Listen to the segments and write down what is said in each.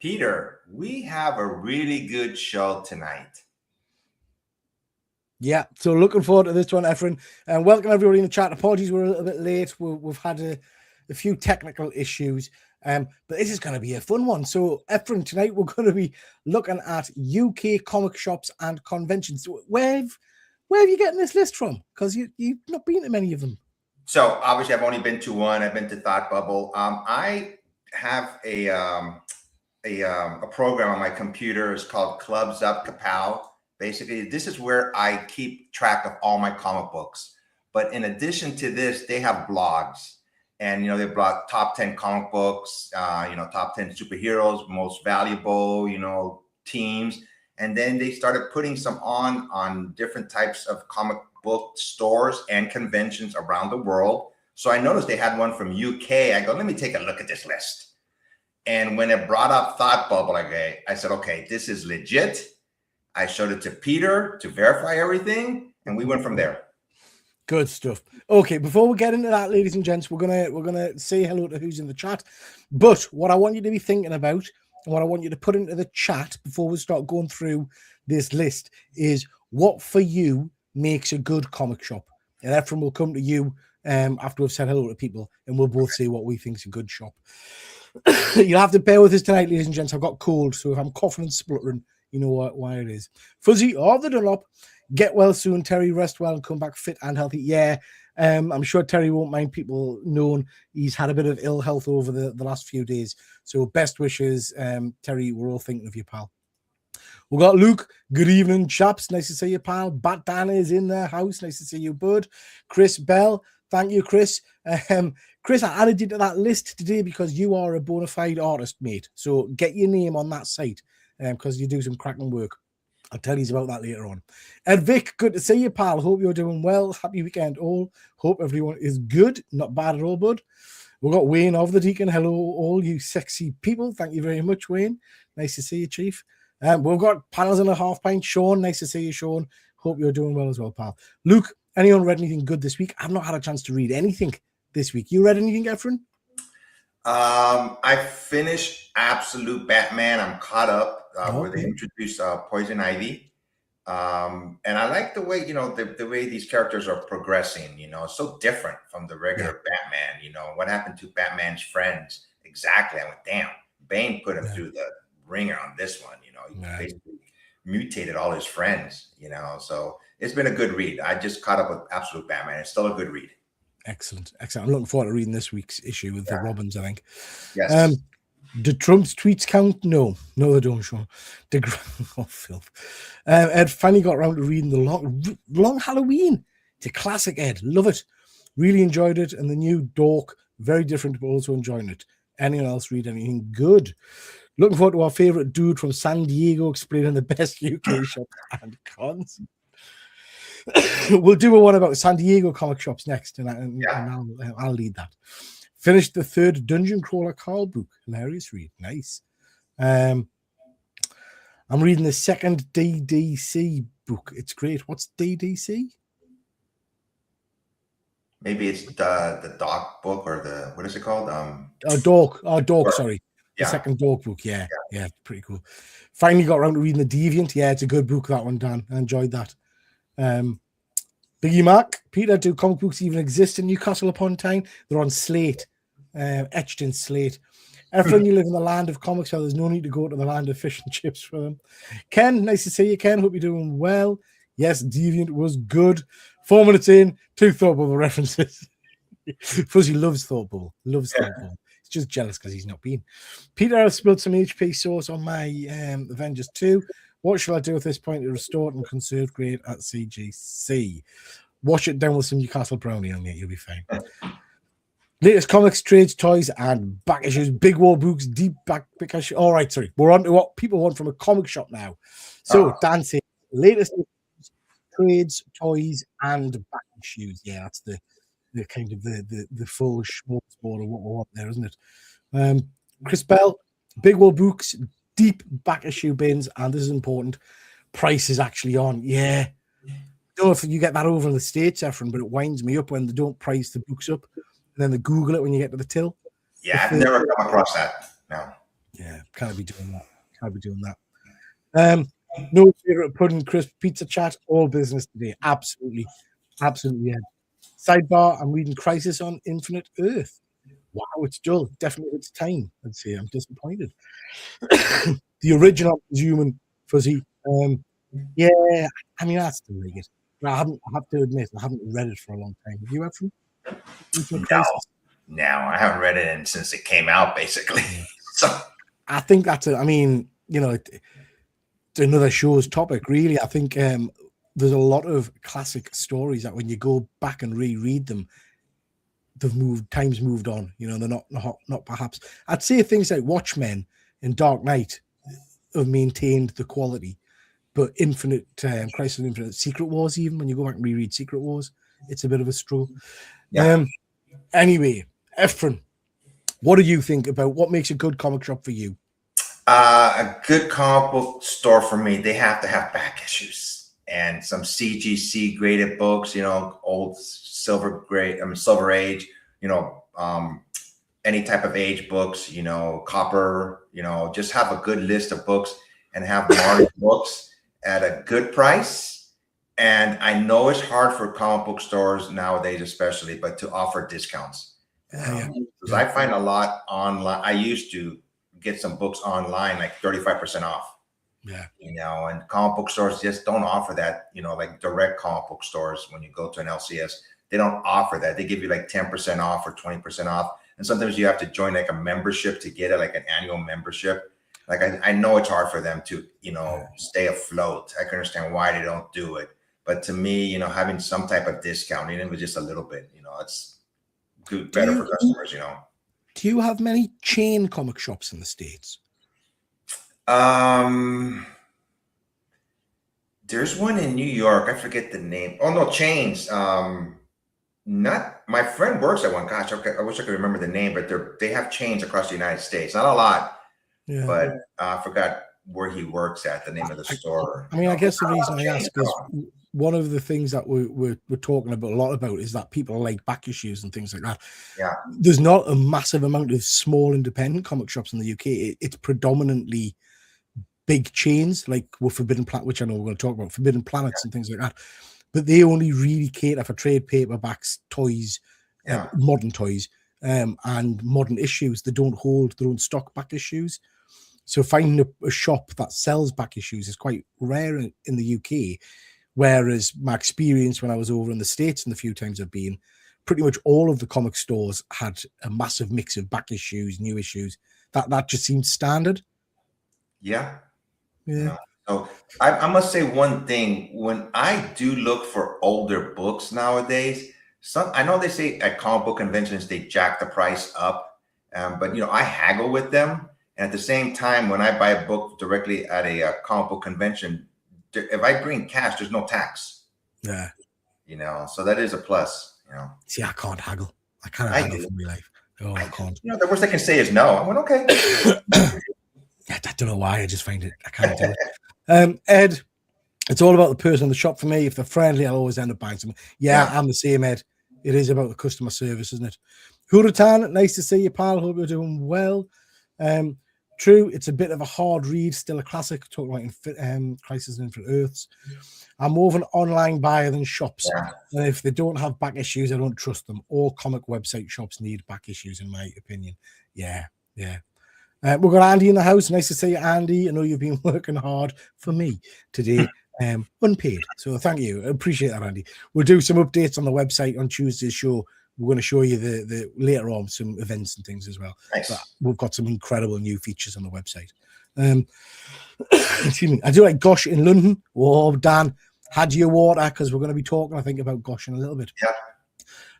Peter, we have a really good show tonight. Yeah, so looking forward to this one, Efren. And welcome everybody in the chat. Apologies, we're a little bit late. We've had a few technical issues, but this is going to be a fun one. So, Efren, tonight we're going to be looking at UK comic shops and conventions. Where have you getting this list from? Because you've not been to many of them. So, obviously, I've only been to one. I've been to Thought Bubble. I have a program on my computer. It's called Clubs Up Kapow. Basically, this is where I keep track of all my comic books. But in addition to this, they have blogs. And, they blog top 10 comic books, top 10 superheroes, most valuable, teams. And then they started putting some on different types of comic book stores and conventions around the world. So I noticed they had one from UK. I go, let me take a look at this list. And when it brought up Thought Bubble, I said, okay, this is legit. I showed it to Peter to verify everything, and we went from there. Good stuff. Okay, before we get into that, ladies and gents, we're gonna say hello to who's in the chat. But what I want you to be thinking about, and what I want you to put into the chat before we start going through this list, is what for you makes a good comic shop. And Efren will come to you after we've said hello to people, and we'll both say what we think is a good shop. You'll have to bear with us tonight, ladies and gents. I've got cold, so if I'm coughing and spluttering, you know why it is. Fuzzy of the Dunlop, get well soon, Terry. Rest well and come back fit and healthy. Yeah, I'm sure Terry won't mind people knowing he's had a bit of ill health over the last few days. So best wishes, Terry. We're all thinking of you, pal. We've got Luke. Good evening, chaps. Nice to see you, pal. Bat Dan is in the house. Nice to see you, bud. Chris Bell. Thank you, Chris. Chris, I added you to that list today because you are a bona fide artist, mate. So get your name on that site because you do some cracking work. I'll tell you about that later on. Ed Vic, good to see you, pal. Hope you're doing well. Happy weekend all. Hope everyone is good. Not bad at all, bud. We've got Wayne of the Deacon. Hello, all you sexy people. Thank you very much, Wayne. Nice to see you, Chief. We've got Panels and a Half Pint. Sean, nice to see you, Sean. Hope you're doing well as well, pal. Luke, anyone read anything good this week? I've not had a chance to read anything this week. You read anything, Efren? I finished Absolute Batman. I'm caught up where they introduced Poison Ivy. And I like the way, the way these characters are progressing, it's so different from the regular Batman. What happened to Batman's friends? Exactly. I went, damn, Bane put him through the ringer on this one. He basically mutated all his friends, so it's been a good read. I just caught up with Absolute Batman. It's still a good read. Excellent. I'm looking forward to reading this week's issue with the Robins, I think. Yes. Do Trump's tweets count? No, they don't, Sean. Filth. Ed finally got around to reading the long Halloween. It's a classic, Ed. Love it. Really enjoyed it. And the new Dork, very different, but also enjoying it. Anyone else read anything good? Looking forward to our favorite dude from San Diego explaining the best UK shops and cons. We'll do a one about San Diego comic shops next, and I'll lead that. Finished the third Dungeon Crawler Carl book. Hilarious read. Nice. I'm reading the second DDC book. It's great. What's DDC? Maybe it's the Doc book or what is it called? Dork, sorry. The second Dork book. Yeah, pretty cool. Finally got around to reading The Deviant. Yeah, it's a good book, that one, Dan. I enjoyed that. Biggie Mark, Peter, do comic books even exist in Newcastle upon Tyne? They're on slate, etched in slate. Everyone, you live in the land of comics, so there's no need to go to the land of fish and chips for them. Ken, nice to see you, Ken. Hope you're doing well. Yes, Deviant was good. 4 minutes in, 2 Thought Bubble references. Fuzzy loves Thought Bubble. He's just jealous because he's not been. Peter, I've spilled some HP sauce on my Avengers 2. What shall I do at this point to restore it and conserve grade at CGC? Wash it down with some Newcastle brownie on it. You'll be fine. Latest comics, trades, toys, and back issues. Big war books, deep back issues. All right, sorry. We're on to what people want from a comic shop now. So, Dan says, latest issues, trades, toys, and back issues. Yeah, that's the kind of the full smorgasbord of what we want there, isn't it? Chris Bell, big war books, deep back issue bins, and this is important, price is actually on. Yeah. I don't know if you get that over in the States, Efren, but it winds me up when they don't price the books up, and then they Google it when you get to the till. Yeah, I've never come across that. No. Yeah, can't be doing that. Can't be doing that. No favorite pudding crisp pizza chat. All business today. Absolutely, absolutely. Yeah. Sidebar: I'm reading Crisis on Infinite Earth. Wow, it's dull. Definitely it's time. I'd say I'm disappointed. The original, I'm presuming, Fuzzy. Yeah, I mean I still like it. But I have to admit, I haven't read it for a long time. Have you ever? Infinite No, Crisis? no, I haven't read it since it came out, basically. Yeah. So I think that's it. I mean, it's another show's topic, really. I think there's a lot of classic stories that when you go back and reread them, time's moved on. They're not perhaps. I'd say things like Watchmen and Dark Knight have maintained the quality, but Infinite Crisis on Infinite Secret Wars, even when you go back and reread Secret Wars, it's a bit of a stroll. yeah. Anyway, Efren, what do you think about what makes a good comic shop for you? A good comic book store for me, they have to have back issues and some CGC graded books, old Silver Age, any type of age books, copper, just have a good list of books and have modern books at a good price. And I know it's hard for comic book stores nowadays, especially, but to offer discounts. Because I find a lot online. I used to get some books online like 35% off. Yeah. And comic book stores just don't offer that, like direct comic book stores. When you go to an LCS, they don't offer that. They give you like 10% off or 20% off. And sometimes you have to join like a membership to get it, like an annual membership. Like I know it's hard for them to, stay afloat. I can understand why they don't do it. But to me, having some type of discount, even with just a little bit, it's good, better for customers, Do you have many chain comic shops in the States? There's one in New York. I forget the name. Oh no, chains. Not my friend works at one. Gosh, okay. I wish I could remember the name, but they have chains across the United States. Not a lot, but I forgot where he works at. The name of the store. I mean, I guess the reason I ask is one of the things that we're talking about a lot about is that people like back issues and things like that. Yeah, there's not a massive amount of small independent comic shops in the UK. It's predominantly big chains like with Forbidden Planet, which I know we're going to talk about, Forbidden Planets and things like that. But they only really cater for trade paperbacks, toys, modern toys, and modern issues. They don't hold their own stock back issues. So finding a shop that sells back issues is quite rare in the UK. Whereas my experience when I was over in the States and the few times I've been, pretty much all of the comic stores had a massive mix of back issues, new issues. That just seems standard. Yeah. So I must say one thing. When I do look for older books nowadays, I know they say at comic book conventions they jack the price up, but I haggle with them. And at the same time, when I buy a book directly at a comic book convention, if I bring cash, there's no tax. Yeah. So that is a plus. See, I can't haggle. I can't haggle for my life. Oh, I can't. The worst I can say is no. I went, okay. I don't know why. I just find it. I can't do it. Ed, it's all about the person in the shop for me. If they're friendly, I'll always end up buying something. Yeah, I'm the same, Ed. It is about the customer service, isn't it? Huratan, nice to see you, pal. Hope you're doing well. True, it's a bit of a hard read, still a classic. Talking about Crisis on Infinite Earths. I'm more of an online buyer than shops. Yeah. And if they don't have back issues, I don't trust them. All comic website shops need back issues, in my opinion. Yeah. We've got Andy in the house. Nice to see you, Andy. I know you've been working hard for me today, unpaid. So thank you. I appreciate that, Andy. We'll do some updates on the website on Tuesday's show. We're going to show you the later on some events and things as well. Nice. But we've got some incredible new features on the website. Excuse me. I do like Gosh in London. Oh, Dan, had your water because we're going to be talking, I think, about Gosh in a little bit. Yeah.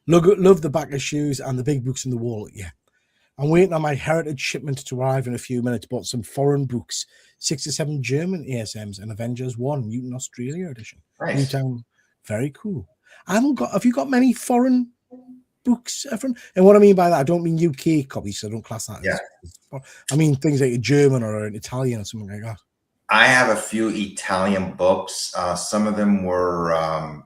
Love the back issues and the big books in the wall. Yeah. I'm waiting on my heritage shipment to arrive in a few minutes. Bought some foreign books, 6 or 7 German ASMs and Avengers 1, Newton Australia edition. Nice. Newtown. Very cool. Have you got many foreign books, Efren? And what I mean by that, I don't mean UK copies, so I don't class that. Yeah. I mean things like a German or an Italian or something like that. I have a few Italian books. Some of them were,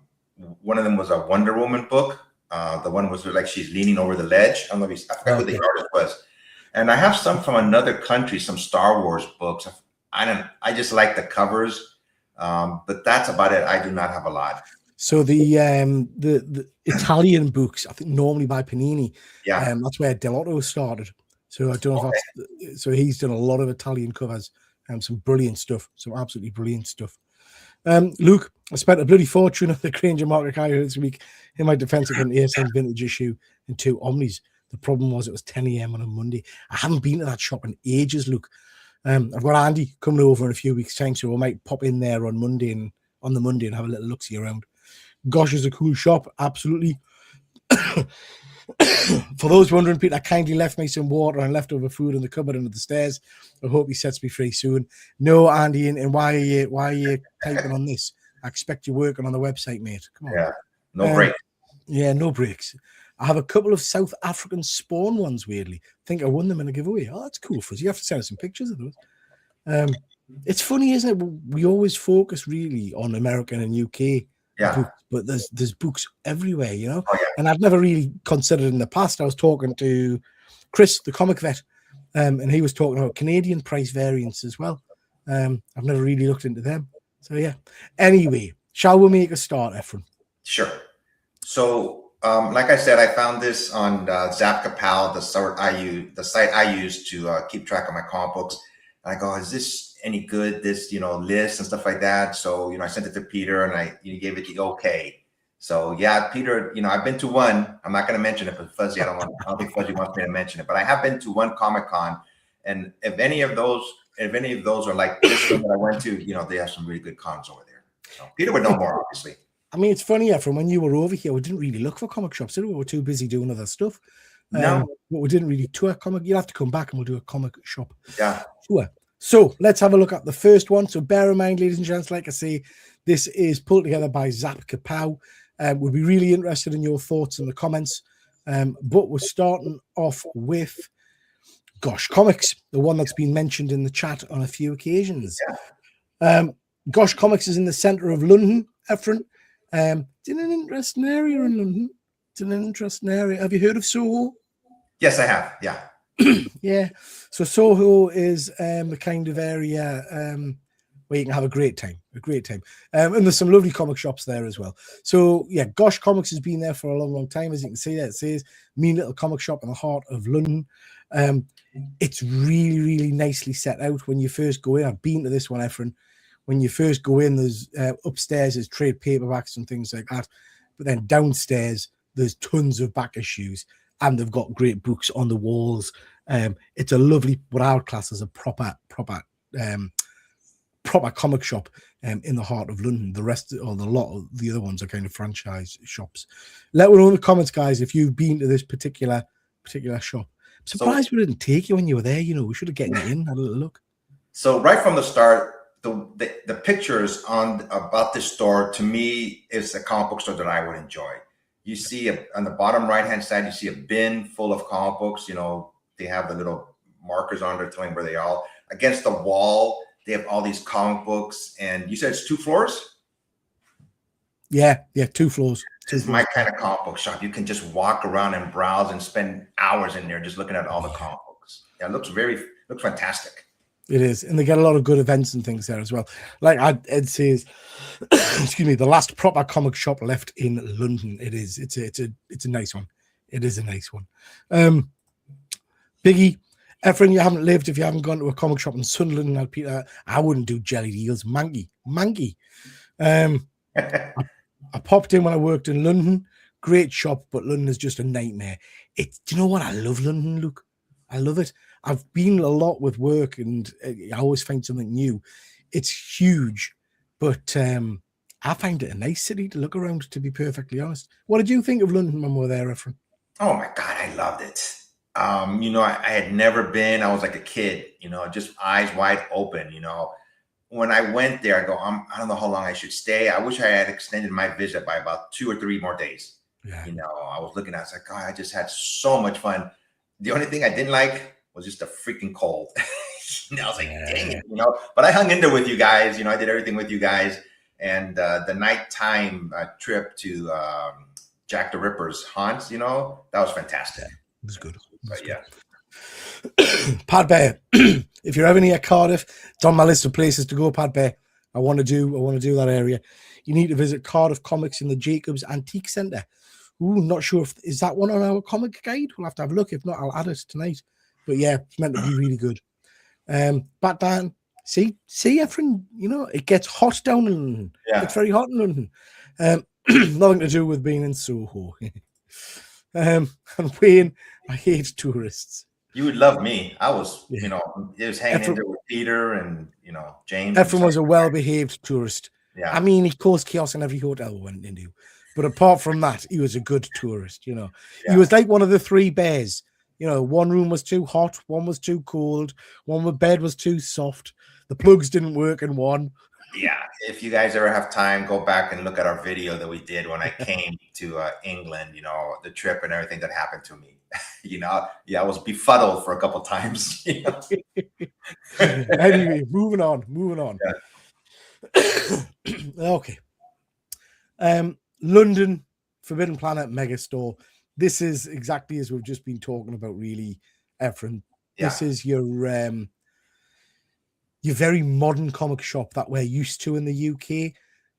one of them was a Wonder Woman book. The one was like she's leaning over the ledge. I don't know I forgot who the artist was. And I have some from another country, some Star Wars books. I just like the covers, but that's about it. I do not have a lot. So the Italian books, I think normally by Panini, Yeah. that's where Delotto started. So I don't know if that's so he's done a lot of Italian covers and some brilliant stuff, some absolutely brilliant stuff. Luke, I spent a bloody fortune on the Granger Market Carrier this week. In my defense, I got an ASM vintage issue and 2 Omnis. The problem was it was 10 a.m. on a Monday. I haven't been to that shop in ages, Luke. I've got Andy coming over in a few weeks' time, so we might pop in there on Monday and have a little look-see around. Gosh, is a cool shop, absolutely. For those wondering, Peter kindly left me some water and leftover food in the cupboard under the stairs. I hope he sets me free soon. No, Andy, and why are you typing on this? I expect you're working on the website, mate. Come on. Yeah, no break. Yeah, no breaks. I have a couple of South African Spawn ones, weirdly. I think I won them in a giveaway. Oh, that's cool, Fuzz. You have to send us some pictures of those. It's funny, isn't it? We always focus really on American and UK books, but there's books everywhere, you know? Oh, yeah. And I'd never really considered in the past. I was talking to Chris, the comic vet, and he was talking about Canadian price variants as well. I've never really looked into them. So, yeah. Anyway, shall we make a start, Efren? Sure. So, like I said, I found this on Zap Kapow, the site I use to keep track of my comic books. And I go, is this any good? This, list and stuff like that. So, I sent it to Peter, and he gave it the okay. So, yeah, Peter, I've been to one. I'm not going to mention it, but Fuzzy, I don't think Fuzzy wants me to mention it. But I have been to one Comic-Con, and if any of those are like this one that I went to, they have some really good cons over there. So Peter would know more, obviously. I mean, it's funny, from when you were over here, we didn't really look for comic shops, did we? We were too busy doing other stuff. No. But we didn't really tour comic. You'll have to come back and we'll do a comic shop. Yeah. Sure. So let's have a look at the first one. So bear in mind, ladies and gents, like I say, this is pulled together by Zap Kapow. We'll be really interested in your thoughts in the comments. But we're starting off with Gosh Comics, the one that's been mentioned in the chat on a few occasions. Yeah. Gosh Comics is in the centre of London, Efren. It's in an interesting area in London. It's in an interesting area. Have you heard of Soho? Yes, I have. Yeah. Yeah. So Soho is the kind of area where you can have a great time. And there's some lovely comic shops there as well. So yeah, Gosh Comics has been there for a long, long time. As you can see there, it says mean little comic shop in the heart of London. It's really, really nicely set out when you first go in. I've been to this one, Efren. When you first go in, there's upstairs there's trade paperbacks and things like that. But then downstairs, there's tons of back issues, and they've got great books on the walls. It's a lovely, what I would class as a proper comic shop in the heart of London. The rest, or the lot of the other ones, are kind of franchise shops. Let me know in the comments, guys, if you've been to this particular shop. I'm surprised we didn't take you when you were there. We should have gotten you in, had a little look. So right from the start, the pictures about this store, to me, is a comic book store that I would enjoy. You see on the bottom right hand side, you see a bin full of comic books. They have the little markers on there telling where they are. Against the wall, they have all these comic books. And you said it's 2 floors? Yeah, 2 floors. It's my kind of comic book shop. You can just walk around and browse and spend hours in there just looking at all the comic books. Yeah, it looks fantastic. It is, and they get a lot of good events and things there as well. Like Ed says, excuse me, the last proper comic shop left in London. It is. It's a nice one. It is a nice one. Biggie, Efren, you haven't lived if you haven't gone to a comic shop in Sunderland. Now, Peter, I wouldn't do jellied eels. Mangy. I popped in when I worked in London. Great shop, but London is just a nightmare. Do you know what? I love London, Luke. I love it. I've been a lot with work, and I always find something new. It's huge, but I find it a nice city to look around, to be perfectly honest. What did you think of London when we were there, Efren? Oh my God, I loved it. I had never been. I was like a kid, just eyes wide open. When I went there, I go, I don't know how long I should stay. I wish I had extended my visit by about 2 or 3 more days. Yeah. I was looking at it, I was like, God, I just had so much fun. The only thing I didn't like was just the freaking cold. I was like, dang it, But I hung in there with you guys. I did everything with you guys. And the nighttime trip to Jack the Ripper's haunts, that was fantastic. It was good. But yeah. Pad Bear. If you're ever near Cardiff, it's on my list of places to go. Pad Bear. I want to do that area. You need to visit Cardiff Comics in the Jacobs Antique Centre. Ooh, not sure if is that one on our comic guide. We'll have to have a look. If not, I'll add it tonight. But yeah, it's meant to be really good. Back down. See, Efren, you know, it gets hot down in London. Yeah. It's very hot in London. Nothing to do with being in Soho. And Wayne, I hate tourists. You would love me. I was, you know, it was hanging in there with Peter and, you know, James. Efren was a well-behaved tourist. Yeah. I mean, he caused chaos in every hotel we went into. But apart from that, he was a good tourist, you know. Yeah. He was like one of the three bears. You know, one room was too hot, one was too cold, one bed was too soft. The plugs didn't work in one. Yeah. If you guys ever have time, go back and look at our video that we did when I came to England, you know, the trip and everything that happened to me. You know, yeah, I was befuddled for a couple of times. You know? Anyway, moving on. Yeah. Okay. London, Forbidden Planet Megastore. This is exactly as we've just been talking about, really, Efren. Yeah. This is your very modern comic shop that we're used to in the UK.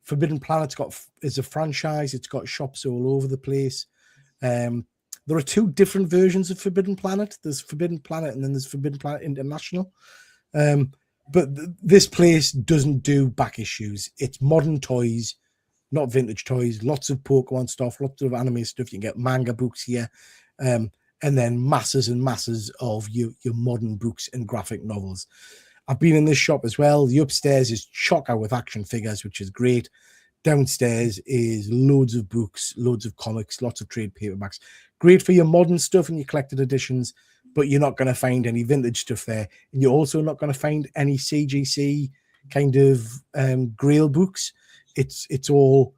Forbidden Planet's is a franchise. It's got shops all over the place. There are two different versions of Forbidden Planet. There's Forbidden Planet and then there's Forbidden Planet International. But this place doesn't do back issues. It's modern toys, not vintage toys. Lots of Pokemon stuff, lots of anime stuff. You can get manga books here. And then masses and masses of your modern books and graphic novels. I've been in this shop as well. The upstairs is chocker with action figures, which is great. Downstairs is loads of books, loads of comics, lots of trade paperbacks. Great for your modern stuff and your collected editions, but you're not going to find any vintage stuff there. And you're also not going to find any CGC kind of Grail books. It's all,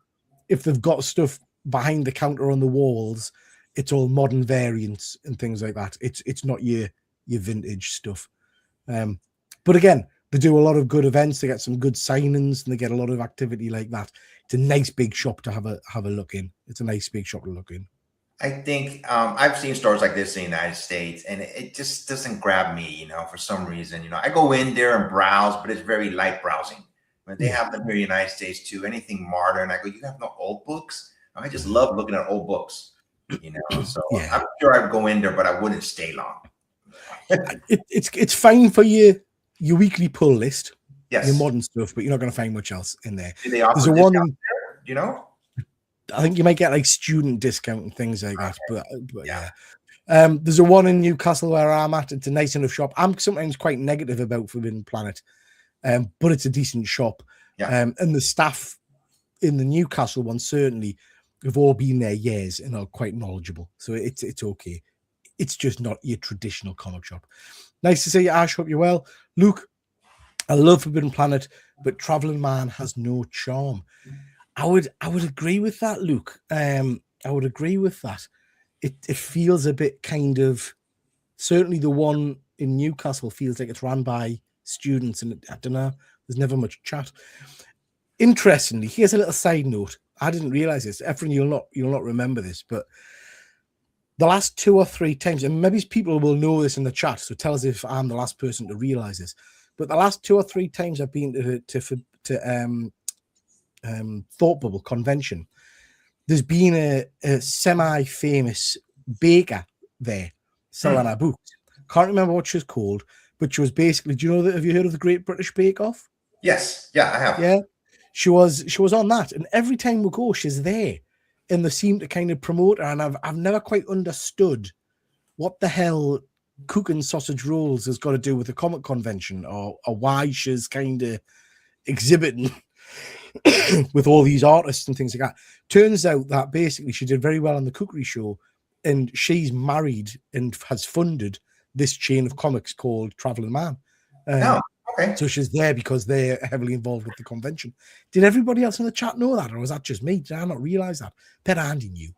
if they've got stuff behind the counter on the walls, it's all modern variants and things like that. It's not your vintage stuff. But again, they do a lot of good events. They get some good signings and they get a lot of activity like that. It's a nice big shop to have a look in. It's a nice big shop to look in. I think I've seen stores like this in the United States, and it just doesn't grab me, you know, for some reason. You know, I go in there and browse, but it's very light browsing. When they have them here in the United States too, anything modern, I go, you have no old books? I just love looking at old books, you know. So yeah. I'm sure I'd go in there, but I wouldn't stay long. It's fine for your weekly pull list, yes, your modern stuff, but you're not going to find much else in there. Do they offer There's a one, there, you know? I think you might get like student discount and things like that, but yeah. There's a one in Newcastle where I'm at. It's a nice enough shop. I'm sometimes quite negative about Forbidden Planet, but it's a decent shop. Yeah. And the staff in the Newcastle one certainly have all been there years and are quite knowledgeable. So it's okay. It's just not your traditional comic shop. Nice to see you, Ash. Hope you're well. Luke, I love Forbidden Planet, but Traveling Man has no charm. I would agree with that, Luke. I would agree with that. It feels a bit kind of, certainly the one in Newcastle feels like it's run by students, and I don't know, there's never much chat. Interestingly, here's a little side note. I didn't realize this. Efren, you'll not remember this, but the last 2 or 3 times, and maybe people will know this in the chat, so tell us if I'm the last person to realize this. But the last 2 or 3 times I've been to Thought Bubble convention, there's been a semi-famous baker there selling our books. Can't remember what she was called, but she was basically, do you know that? Have you heard of the Great British Bake Off? Yes, yeah, I have. Yeah, she was on that, and every time we go, she's there. And they seem to kind of promote her, and I've never quite understood what the hell cooking sausage rolls has got to do with the comic convention, or why she's kind of exhibiting with all these artists and things like that. Turns out that basically she did very well on the cookery show, and she's married and has funded this chain of comics called Traveling Man. Okay. So she's there because they're heavily involved with the convention. Did everybody else in the chat know that, or was that just me? Did I not realize that? Bet Andy knew.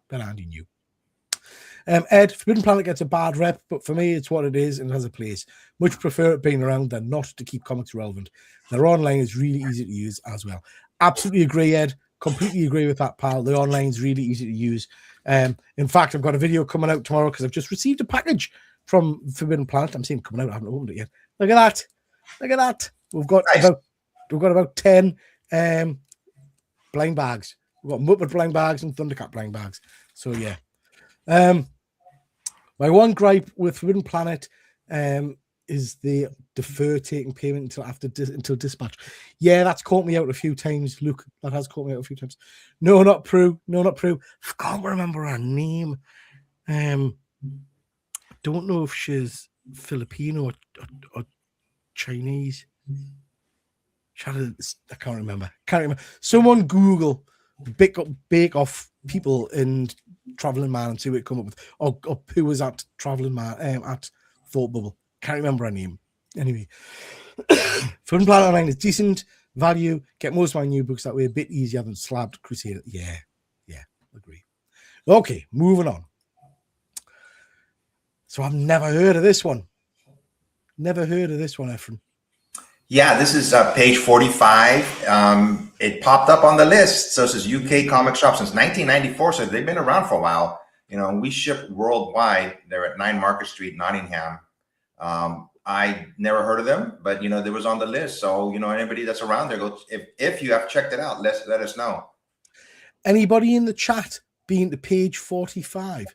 Ed, Forbidden Planet gets a bad rep, but for me, it's what it is and it has a place. Much prefer it being around than not to keep comics relevant. Their online is really easy to use as well. Absolutely agree, Ed. Completely agree with that, pal. The online is really easy to use. In fact, I've got a video coming out tomorrow because I've just received a package from Forbidden Planet. I'm seeing it coming out. I haven't opened it yet. Look at that. Look at that. We've got Nice. about 10 blind bags. We've got Muppet blind bags and Thundercat blind bags. So yeah. My one gripe with Forbidden Planet is the defer taking payment until dispatch. Yeah, that's caught me out a few times, Luke. That has caught me out a few times. No, not Prue. No, not Prue. I can't remember her name. Don't know if she's Filipino or Chinese. I can't remember. Someone Google Bake Off people in Traveling Man and see what it come up with. Or who was at Traveling Man at Thought Bubble. Can't remember her name. Anyway, Forbidden Planet Online is decent value. Get most of my new books that way. A bit easier than Slabbed Crusader. Yeah, agree. Okay, moving on. So I've never heard of this one. Efren. Yeah, this is page 45. It popped up on the list. So this is UK comic shop since 1994. So they've been around for a while. We ship worldwide. They're at 9 Market Street, Nottingham. I never heard of them, but they was on the list. So anybody that's around there, go if you have checked it out, let us know. Anybody in the chat being to page 45?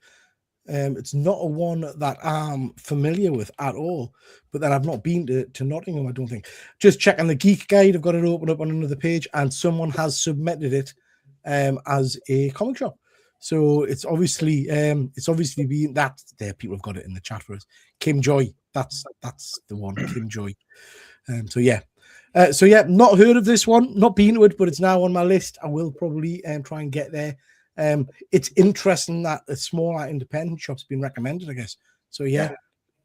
It's not a one that I'm familiar with at all, but then I've not been to Nottingham, I don't think. Just checking the Geek Guide, I've got it open up on another page, and someone has submitted it as a comic shop. So it's obviously being that there. People have got it in the chat for us. Kim Joy, that's the one. Kim Joy. So yeah, not heard of this one, not been to it, but it's now on my list. I will probably try and get there. It's interesting that a smaller independent shop's been recommended, I guess. So yeah.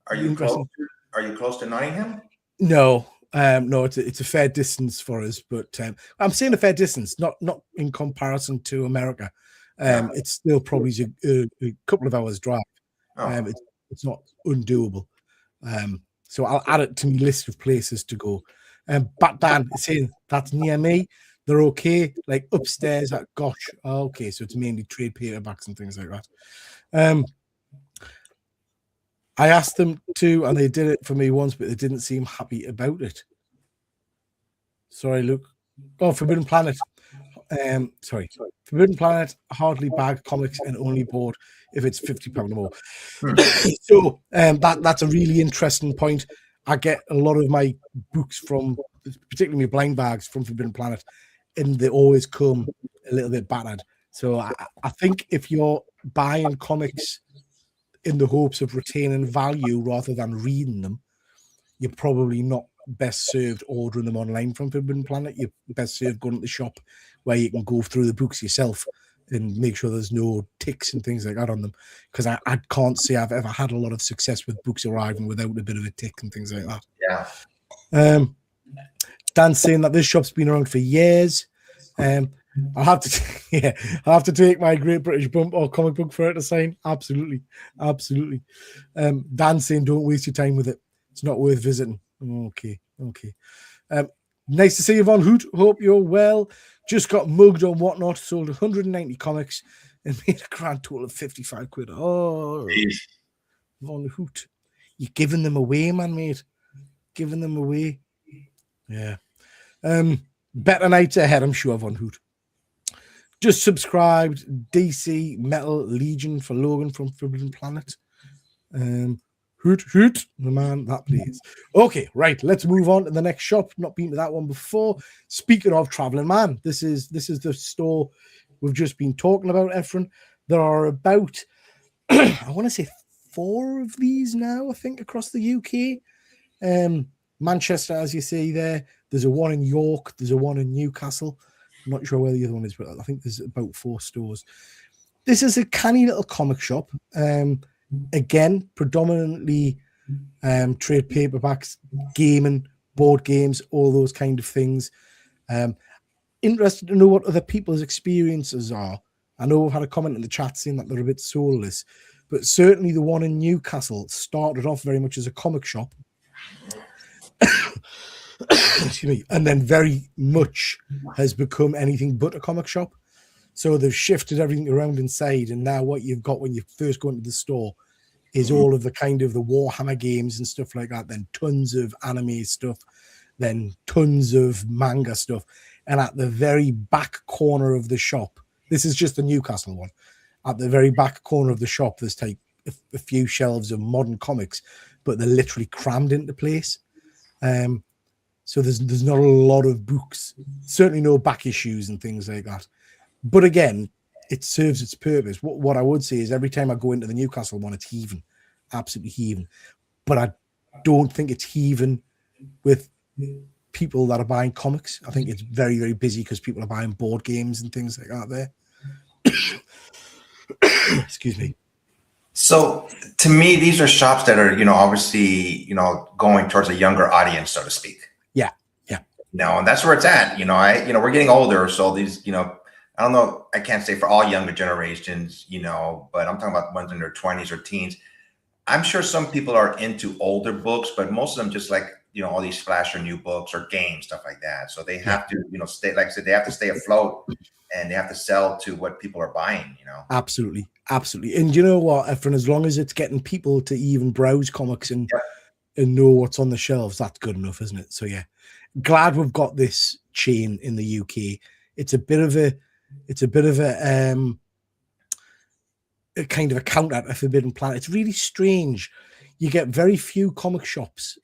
Are you close to Nottingham? No, it's a fair distance for us, but I'm saying a fair distance, not in comparison to America. It's still probably a couple of hours drive. It's not undoable. So I'll add it to my list of places to go. Batman is saying that's near me. They're okay, like upstairs at Gosh. Oh, okay, so it's mainly trade paperbacks and things like that. I asked them to, and they did it for me once, but they didn't seem happy about it. Sorry, Luke. Oh, Forbidden Planet. Forbidden Planet, hardly bag comics and only bought if it's £50 or more. So that's a really interesting point. I get a lot of my books from, particularly my blind bags from Forbidden Planet, and they always come a little bit battered. So I think if you're buying comics in the hopes of retaining value rather than reading them, you're probably not best served ordering them online from Forbidden Planet. You're best served going to the shop where you can go through the books yourself and make sure there's no ticks and things like that on them. Because I can't say I've ever had a lot of success with books arriving without a bit of a tick and things like that. Yeah. Dan's saying that this shop's been around for years. I'll have to take my Great British Bump or comic book for it to sign. Absolutely. Dan's saying don't waste your time with it. It's not worth visiting. Okay. Nice to see you, Von Hoot. Hope you're well. Just got mugged on Whatnot. Sold 190 comics and made a grand total of 55 quid. Oh, jeez. Von Hoot. You're giving them away, man, mate. Giving them away. Yeah. Better nights ahead, I'm sure, Von Hoot. Just subscribed. DC Metal Legion for Logan from Forbidden Planet. Hoot, the man that plays. Okay, right. Let's move on to the next shop. Not been to that one before. Speaking of Traveling Man, this is the store we've just been talking about, Efren. There are about, I want to say 4 of these now, I think, across the UK. Manchester, as you see there. There's a one in York. There's a one in Newcastle. I'm not sure where the other one is, but I think there's about 4 stores. This is a canny little comic shop. Again, predominantly trade paperbacks, gaming, board games, all those kind of things. Interested to know what other people's experiences are. I know we've had a comment in the chat saying that they're a bit soulless, but certainly the one in Newcastle started off very much as a comic shop. Excuse me, and then very much has become anything but a comic shop. So they've shifted everything around inside, and now what you've got when you first go into the store is all of the kind of the Warhammer games and stuff like that, then tons of anime stuff, then tons of manga stuff. And at the very back corner of the shop, this is just the Newcastle one, at the very back corner of the shop, there's like a few shelves of modern comics, but they're literally crammed into place. So there's not a lot of books, certainly no back issues and things like that. But again, it serves its purpose. What I would say is every time I go into the Newcastle one, it's heaving, absolutely heaving. But I don't think it's heaving with people that are buying comics. I think it's very, very busy because people are buying board games and things like that there. Excuse me. So to me, these are shops that are, obviously, going towards a younger audience, so to speak. Yeah. And that's where it's at. We're getting older. So these, I don't know, I can't say for all younger generations, but I'm talking about ones in their 20s or teens. I'm sure some people are into older books, but most of them just like, all these flasher new books or games, stuff like that. So they have to, stay, like I said, they have to stay afloat and they have to sell to what people are buying, Absolutely. And you know what, Efren, as long as it's getting people to even browse comics and know what's on the shelves, that's good enough, isn't it? So yeah, glad we've got this chain in the UK. It's a bit of a kind of a counter to Forbidden Planet. It's really strange. You get very few comic shops,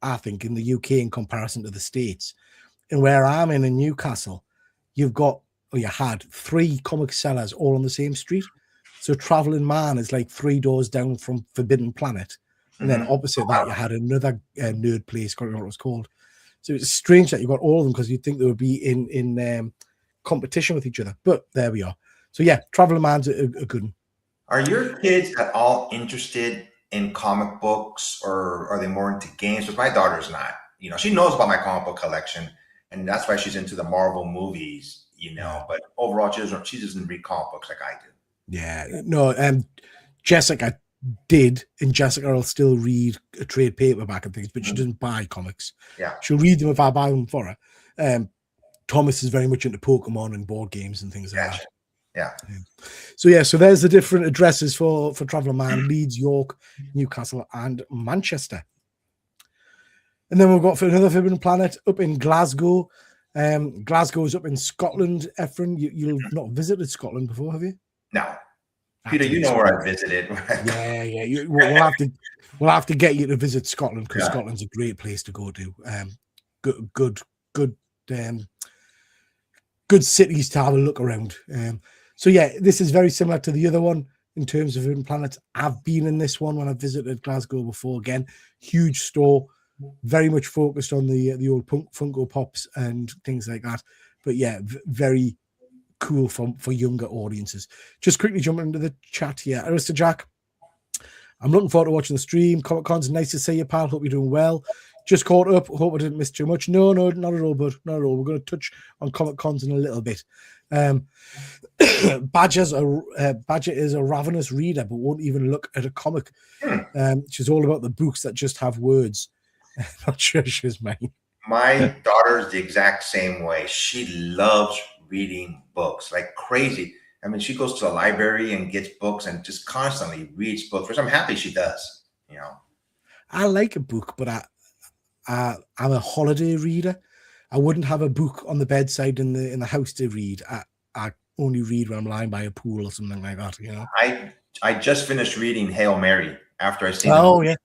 I think, in the UK in comparison to the States. And where I'm in Newcastle, you had 3 comic sellers all on the same street. So Traveling Man is like 3 doors down from Forbidden Planet. And then opposite that, you had another nerd place, I can't remember what it was called. So it's strange that you got all of them because you'd think they would be in competition with each other. But there we are. So yeah, Traveling Man's a good one. Are your kids at all interested in comic books, or are they more into games? Because my daughter's not. She knows about my comic book collection, and that's why she's into the Marvel movies. But overall, she doesn't read comic books like I do. Yeah, no. Jessica did, and Jessica will still read a trade paperback and things, but she doesn't buy comics. Yeah, she'll read them if I buy them for her. Thomas is very much into Pokemon and board games and things like that. Yeah. So there's the different addresses for Traveller Man: Leeds, York, Newcastle, and Manchester. And then we've got for another Forbidden Planet up in Glasgow. Glasgow is up in Scotland. Efren, you've not visited Scotland before, have you? No. Peter, you know where I visited. Yeah. We'll have to get you to visit Scotland because Scotland's a great place to go to. Good cities to have a look around. So yeah, this is very similar to the other one in terms of Forbidden Planet. I've been in this one when I visited Glasgow before. Again, huge store, very much focused on the old Funko Pops and things like that. But yeah, very cool for younger audiences. Just quickly jumping into the chat here. Arista Jack, I'm looking forward to watching the stream. Comic Con's nice to see you, pal. Hope you're doing well. Just caught up. Hope I didn't miss too much. No, not at all, bud. Not at all. We're going to touch on Comic Cons in a little bit. Badger is a ravenous reader, but won't even look at a comic. She's all about the books that just have words. Not sure she's mine. My daughter's the exact same way. She loves reading books like crazy. I mean, she goes to the library and gets books and just constantly reads books, which I'm happy she does. I like a book, but I'm a holiday reader. I wouldn't have a book on the bedside in the house to read. I only read when I'm lying by a pool or something like that. I just finished reading Hail Mary after I seen. Yeah.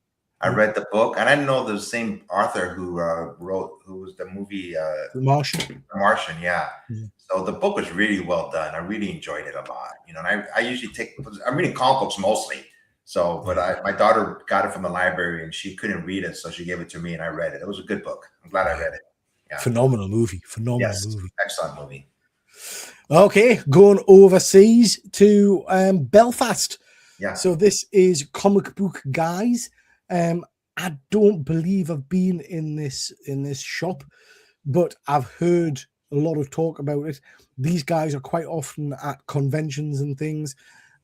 I read the book, and I didn't know the same author who was the movie The Martian. The Martian, yeah. Mm-hmm. So the book was really well done. I really enjoyed it a lot. And I usually I'm reading comic books mostly. So, but my daughter got it from the library and she couldn't read it, so she gave it to me and I read it. It was a good book. I'm glad I read it. Yeah. Phenomenal movie. Movie. Excellent movie. Okay, going overseas to Belfast. Yeah. So this is Comic Book Guys. I don't believe I've been in this shop, but I've heard a lot of talk about it. These guys are quite often at conventions and things.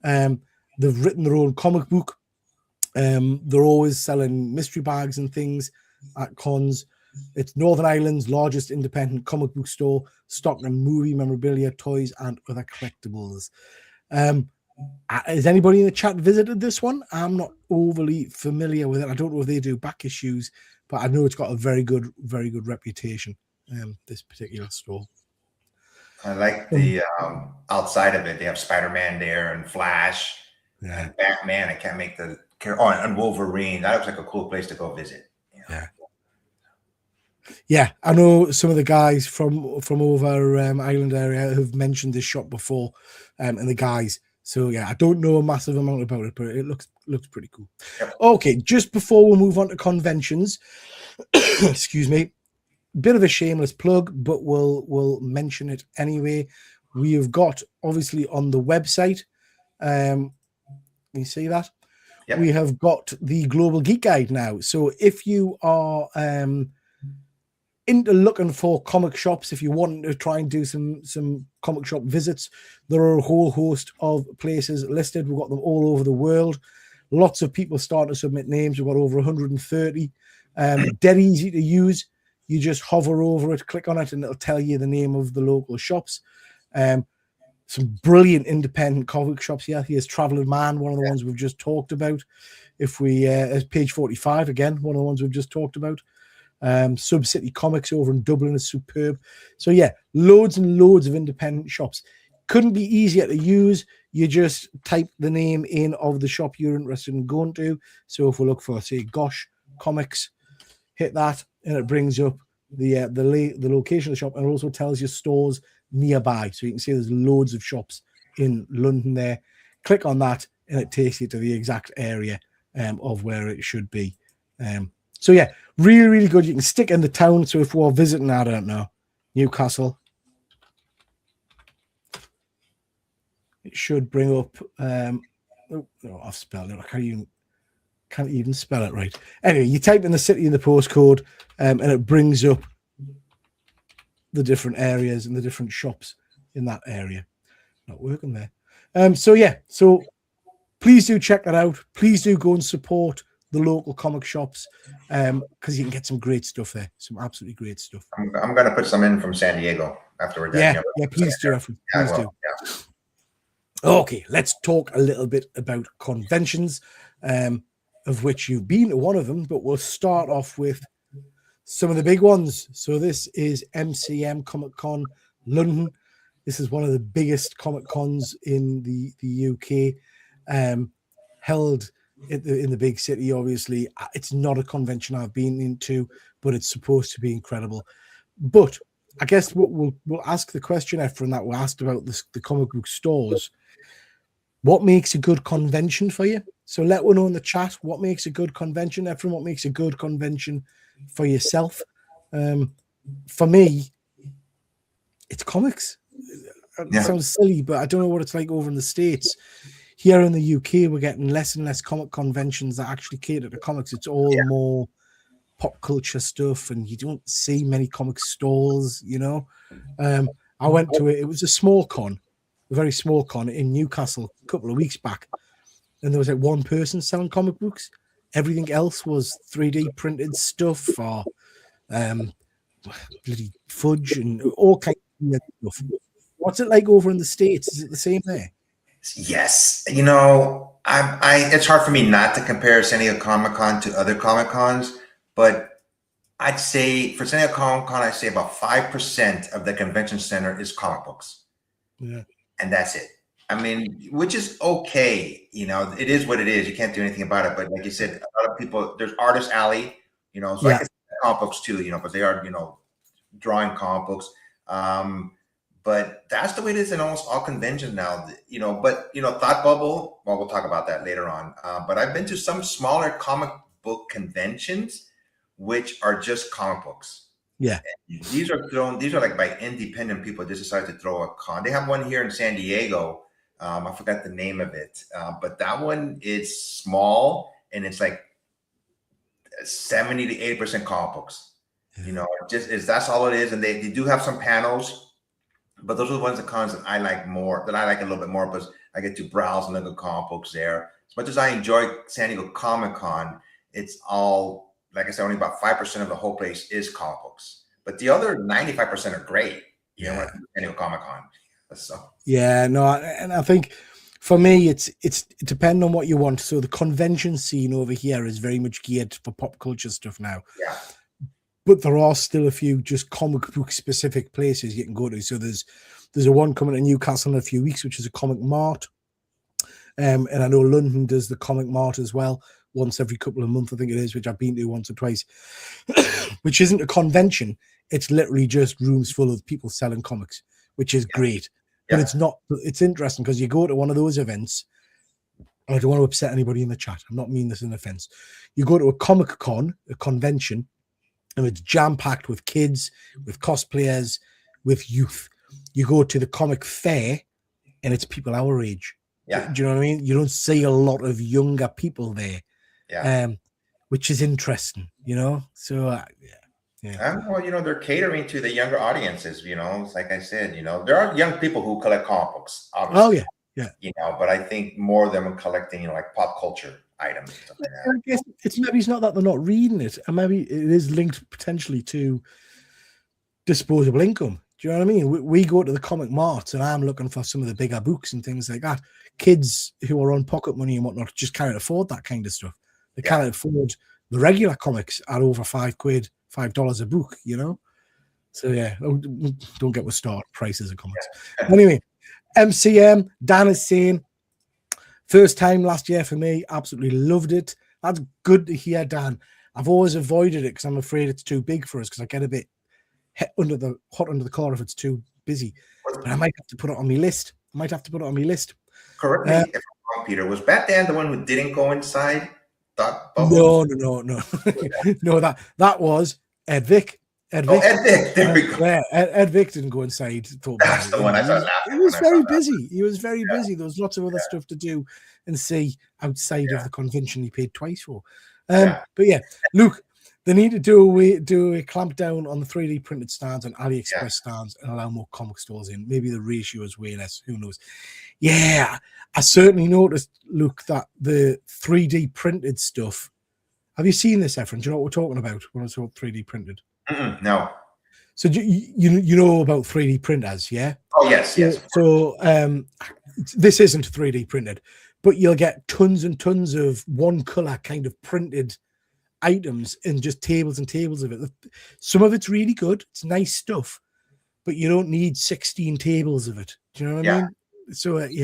They've written their own comic book. They're always selling mystery bags and things at cons. It's Northern Ireland's largest independent comic book store, stocking movie memorabilia, toys, and other collectibles. Has anybody in the chat visited this one? I'm not overly familiar with it. I don't know if they do back issues, but I know it's got a very good reputation. This particular store. I like the outside of it. They have Spider-Man there and Flash and Batman. I can't make the and Wolverine. That looks like a cool place to go visit. Yeah, I know some of the guys from over Island area have mentioned this shop before, and the guys. So yeah, I don't know a massive amount about it, but it looks pretty cool. Yep. Okay, just before we move on to conventions, excuse me, bit of a shameless plug, but we'll mention it anyway. We have got obviously on the website. You see that? Yep. We have got the Global Geek Guide now. So if you are into looking for comic shops, if you want to try and do some comic shop visits, there are a whole host of places listed. We've got them all over the world. Lots of people starting to submit names. We've got over 130. Dead easy to use. You just hover over it, click on it, and it'll tell you the name of the local shops. Some brilliant independent comic shops here. Here's Traveling Man, one of the ones we've just talked about. If we, page 45 again, one of the ones we've just talked about. Sub City Comics over in Dublin is superb. So yeah, loads and loads of independent shops. Couldn't be easier to use. You just type the name in of the shop you're interested in going to. So if we look for, say, Gosh Comics, hit that, and it brings up the location of the shop, and it also tells you stores nearby. So you can see there's loads of shops in London there. Click on that, and it takes you to the exact area of where it should be. So yeah, really, really good. You can stick in the town. So if we're visiting, I don't know, Newcastle, it should bring up. Oh no, I've spelled it. I can't even spell it right. Anyway, you type in the city and the postcode, and it brings up the different areas and the different shops in that area. Not working there. So yeah, so please do check that out. Please do go and support the local comic shops, because you can get some great stuff there. Some absolutely great stuff. I'm going to put some in from San Diego after we're done. Yeah, please do. Please do. Yeah. Okay, let's talk a little bit about conventions, of which you've been to one of them, but we'll start off with some of the big ones. So this is MCM Comic Con London. This is one of the biggest comic cons in the UK, held in the big city. Obviously, it's not a convention I've been into, but it's supposed to be incredible. But I guess we'll ask the question, Efren, that we asked about the comic book stores. What makes a good convention for you? So let one know in the chat what makes a good convention. Efren, what makes a good convention for yourself? For me, it's comics. It sounds silly, but I don't know what it's like over in the States. Here in the UK, we're getting less and less comic conventions that actually cater to comics. It's all more pop culture stuff, and you don't see many comic stalls, you know. I went to it. It was a small con, a very small con in Newcastle a couple of weeks back, and there was like one person selling comic books. Everything else was 3D printed stuff or bloody fudge and all kinds of stuff. What's it like over in the States? Is it the same there? Yes. You know, it's hard for me not to compare San Diego Comic-Con to other Comic-Cons, but I'd say for San Diego Comic-Con, I'd say about 5% of the convention center is comic books. Yeah. And that's it. I mean, which is okay. You know, it is what it is. You can't do anything about it. But like you said, a lot of people, there's Artist Alley, you know, so I can comic books too, you know, because they are, you know, drawing comic books. But that's the way it is in almost all conventions now, you know. But, you know, Thought Bubble, well, we'll talk about that later on. But I've been to some smaller comic book conventions, which are just comic books. Yeah. And these are like by independent people just decided to throw a con. They have one here in San Diego. I forgot the name of it. But that one is small and it's like 70 to 80% comic books. Yeah. You know, that's all it is. And they do have some panels. But those are the ones, the cons that I like more, that I like a little bit more, because I get to browse and look at comic books there. As much as I enjoy San Diego Comic-Con, it's all, like I said, only about 5% of the whole place is comic books. But the other 95% are great, you know, at San Diego Comic-Con. So. Yeah, no, and I think For me, it's it depends on what you want. So the convention scene over here is very much geared for pop culture stuff now. Yeah. But there are still a few just comic book specific places you can go to. So there's a one coming to Newcastle in a few weeks, which is a comic mart. And I know London does the comic mart as well, once every couple of months, I think it is, which I've been to once or twice, which isn't a convention. It's literally just rooms full of people selling comics, which is great. But it's not, it's interesting because you go to one of those events. I don't want to upset anybody in the chat. I'm not meaning this in offense. You go to a Comic Con, a convention, and it's jam-packed with kids, with cosplayers, with youth. You go to the comic fair, and it's people our age. Yeah. Do you know what I mean? You don't see a lot of younger people there. Yeah. Which is interesting, you know? So, Well, you know, they're catering to the younger audiences, you know, like I said, you know, there are young people who collect comic books, obviously. Oh, yeah. You know, but I think more of them are collecting, you know, like pop culture items and stuff like that. I guess it's not that they're not reading it, and maybe it is linked potentially to disposable income. Do you know what I mean? We go to the comic marts, and I'm looking for some of the bigger books and things like that. Kids who are on pocket money and whatnot just can't afford that kind of stuff. They can't afford the regular comics at over $5 a book, you know? So, yeah, don't get with start prices of comics. Anyway, MCM, Dan is saying, first time last year for me, absolutely loved it. That's good to hear, Dan. I've always avoided it because I'm afraid it's too big for us because I get a bit hot under the collar if it's too busy. But I might have to put it on my list. Correct me if I'm wrong, Peter. Was Batman the one who didn't go inside? No. No, that was Ed Vick. Ed Vick. There we go. Yeah, Ed Vick didn't go inside. That's the one I thought. He was very busy. He was very busy. There was lots of other stuff to do and see outside of the convention he paid twice for. But yeah, Luke, they need to do a clamp down on the 3D printed stands and AliExpress stands and allow more comic stores in. Maybe the ratio is way less. Who knows? Yeah, I certainly noticed, Luke, that the 3D printed stuff. Have you seen this, Efren? Do you know what we're talking about when I talk 3D printed? No. So you know about 3D printers, yeah? Oh, yes. So this isn't 3D printed, but you'll get tons and tons of one color kind of printed items and just tables and tables of it. Some of it's really good. It's nice stuff, but you don't need 16 tables of it. Do you know what I mean? So it's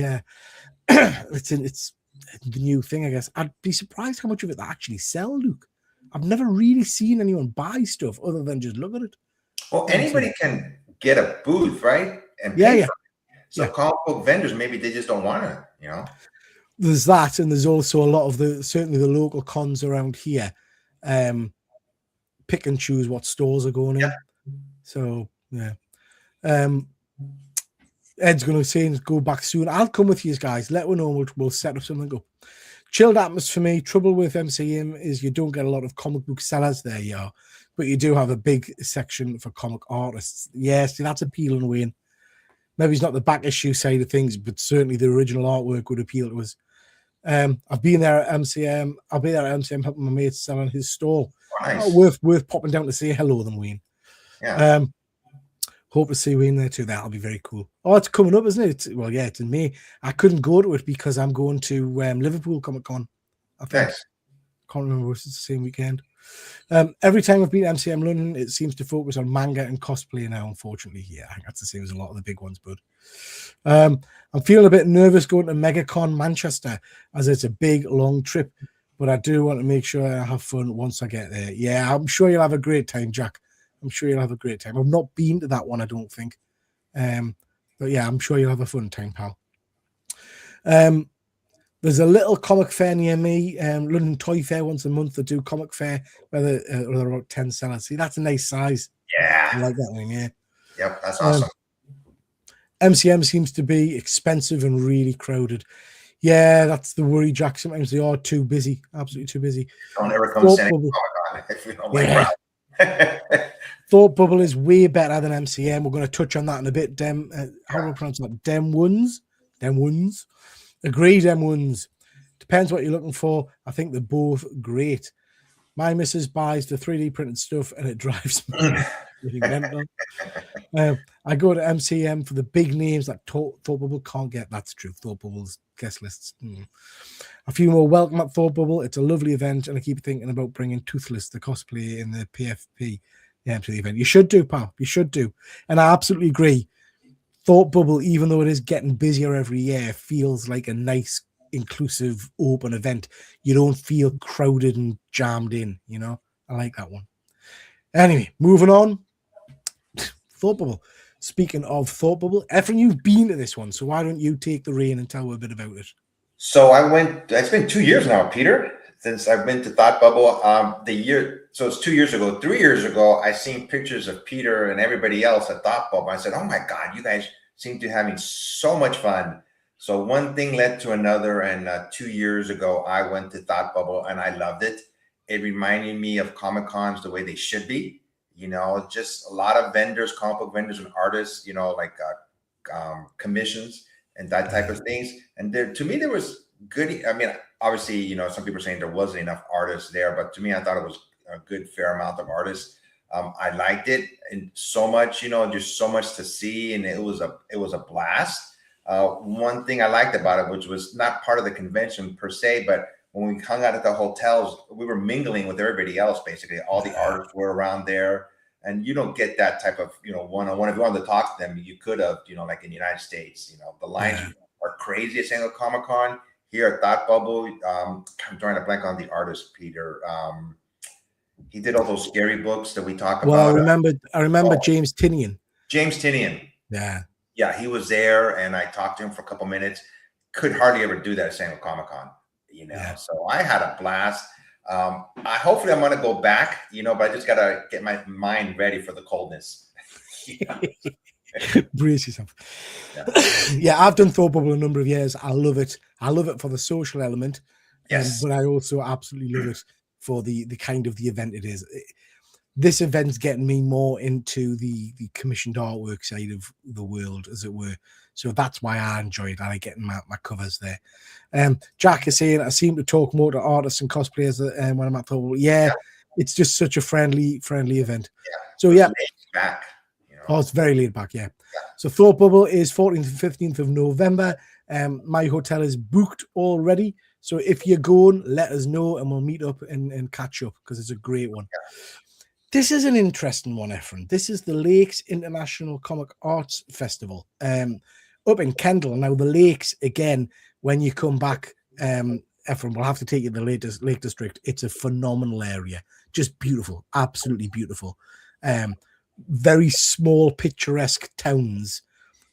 the new thing, I guess. I'd be surprised how much of it they actually sell, Luke. I've never really seen anyone buy stuff other than just look at it. Well, anybody can get a booth, right? And pay for it. So comic book vendors, maybe they just don't want it, you know? There's that, and there's also a lot of certainly the local cons around here pick and choose what stores are going in. So, yeah. Ed's going to say go back soon. I'll come with you guys. Let me know. We'll set up something up. Chilled atmosphere for me. Trouble with MCM is you don't get a lot of comic book sellers there, but you do have a big section for comic artists. Yes, that's appealing, Wayne. Maybe it's not the back issue side of things, but certainly the original artwork would appeal to us. I've been there at MCM. I'll be there at MCM helping my mate selling his stall. Nice. Worth popping down to say hello then, Wayne. Yeah. Hope to see Wayne there too. That'll be very cool. Oh, it's coming up, isn't it? Well, yeah, it's in May. I couldn't go to it because I'm going to Liverpool Comic Con. I think. Nice. Can't remember if it's the same weekend. Every time I've been to MCM London, it seems to focus on manga and cosplay now, unfortunately. Yeah, I think that's the same as a lot of the big ones, bud. I'm feeling a bit nervous going to MegaCon Manchester as it's a big, long trip, but I do want to make sure I have fun once I get there. Yeah, I'm sure you'll have a great time, Jack. I'm sure you'll have a great time. I've not been to that one, I don't think. But yeah, I'm sure you'll have a fun time, pal. There's a little comic fair near me, London Toy Fair once a month. They do comic fair where there are about 10 sellers. See, that's a nice size. Yeah. I like that one, yeah. Yep, that's awesome. MCM seems to be expensive and really crowded. Yeah, that's the worry, Jack. Sometimes they are too busy, absolutely too busy. Don't ever come to Comic-Con if you don't like Thought Bubble is way better than MCM. We're going to touch on that in a bit. How do I pronounce that? Dem Ones. Agree, Dem Ones. Depends what you're looking for. I think they're both great. My missus buys the 3D printed stuff and it drives me. Really mental. I go to MCM for the big names that Thought Bubble can't get. That's true. Thought Bubble's guest lists. A few more welcome at Thought Bubble. It's a lovely event, and I keep thinking about bringing Toothless, the cosplay in the PFP, to the event. You should do, pal. You should do. And I absolutely agree. Thought Bubble, even though it is getting busier every year, feels like a nice, inclusive, open event. You don't feel crowded and jammed in, you know? I like that one. Anyway, moving on. Thought Bubble. Speaking of Thought Bubble, Efren, you've been to this one, so why don't you take the reign and tell us a bit about it? So I went, it's been 2 years now, Peter, since I've been to Thought Bubble. So it's 2 years ago. 3 years ago, I seen pictures of Peter and everybody else at Thought Bubble. I said, oh my God, you guys seem to be having so much fun. So one thing led to another. And 2 years ago, I went to Thought Bubble and I loved it. It reminded me of Comic Cons the way they should be. You know, just a lot of vendors, comic book vendors and artists, you know, like commissions and that type of things. And there, to me, there was good. I mean, obviously, you know, some people are saying there wasn't enough artists there, but to me, I thought it was a good, fair amount of artists. I liked it and so much, you know, just so much to see. And it was a blast. One thing I liked about it, which was not part of the convention per se, but when we hung out at the hotels, we were mingling with everybody else. Basically, all the artists were around there, and you don't get that type of, you know, one-on-one. If you wanted to talk to them, you could have, you know, like in the United States, you know, the lines are crazy at San Diego Comic Con. Here at Thought Bubble, I'm drawing a blank on the artist, Peter. He did all those scary books that we talk about. I remember James Tinian. James Tinian. Yeah, he was there, and I talked to him for a couple minutes. Could hardly ever do that at San Diego Comic Con. You know, so I had a blast. Hopefully I'm going to go back, you know, but I just got to get my mind ready for the coldness. Brace yourself. I've done Thought Bubble a number of years. I love it. I love it for the social element. Yes. But I also absolutely love it for the kind of the event it is. This event's getting me more into the commissioned artwork side of the world, as it were. So that's why I enjoy it. I like getting my covers there. Jack is saying I seem to talk more to artists and cosplayers when I'm at Thought Bubble. It's just such a friendly event. So back. You know? Oh, it's very laid back. So Thought Bubble is 14th and 15th of November. My hotel is booked already. So if you're going, let us know and we'll meet up and catch up because it's a great one. This is an interesting one, Efren. This is the Lakes International Comic Arts Festival up in Kendall. Now, the Lakes, again, when you come back, Efren, we'll have to take you to the Lake District. It's a phenomenal area. Just beautiful. Absolutely beautiful. Very small, picturesque towns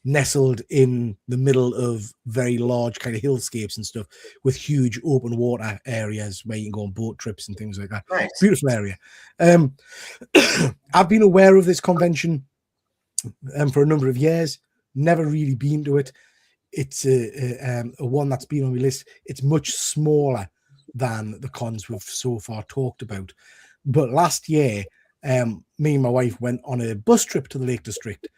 nestled in the middle of very large kind of hillscapes and stuff with huge open water areas where you can go on boat trips and things like that. Nice. Beautiful area. I've been aware of this convention for a number of years, never really been to it. It's a one that's been on my list. It's much smaller than the cons we've so far talked about. But last year, me and my wife went on a bus trip to the Lake District,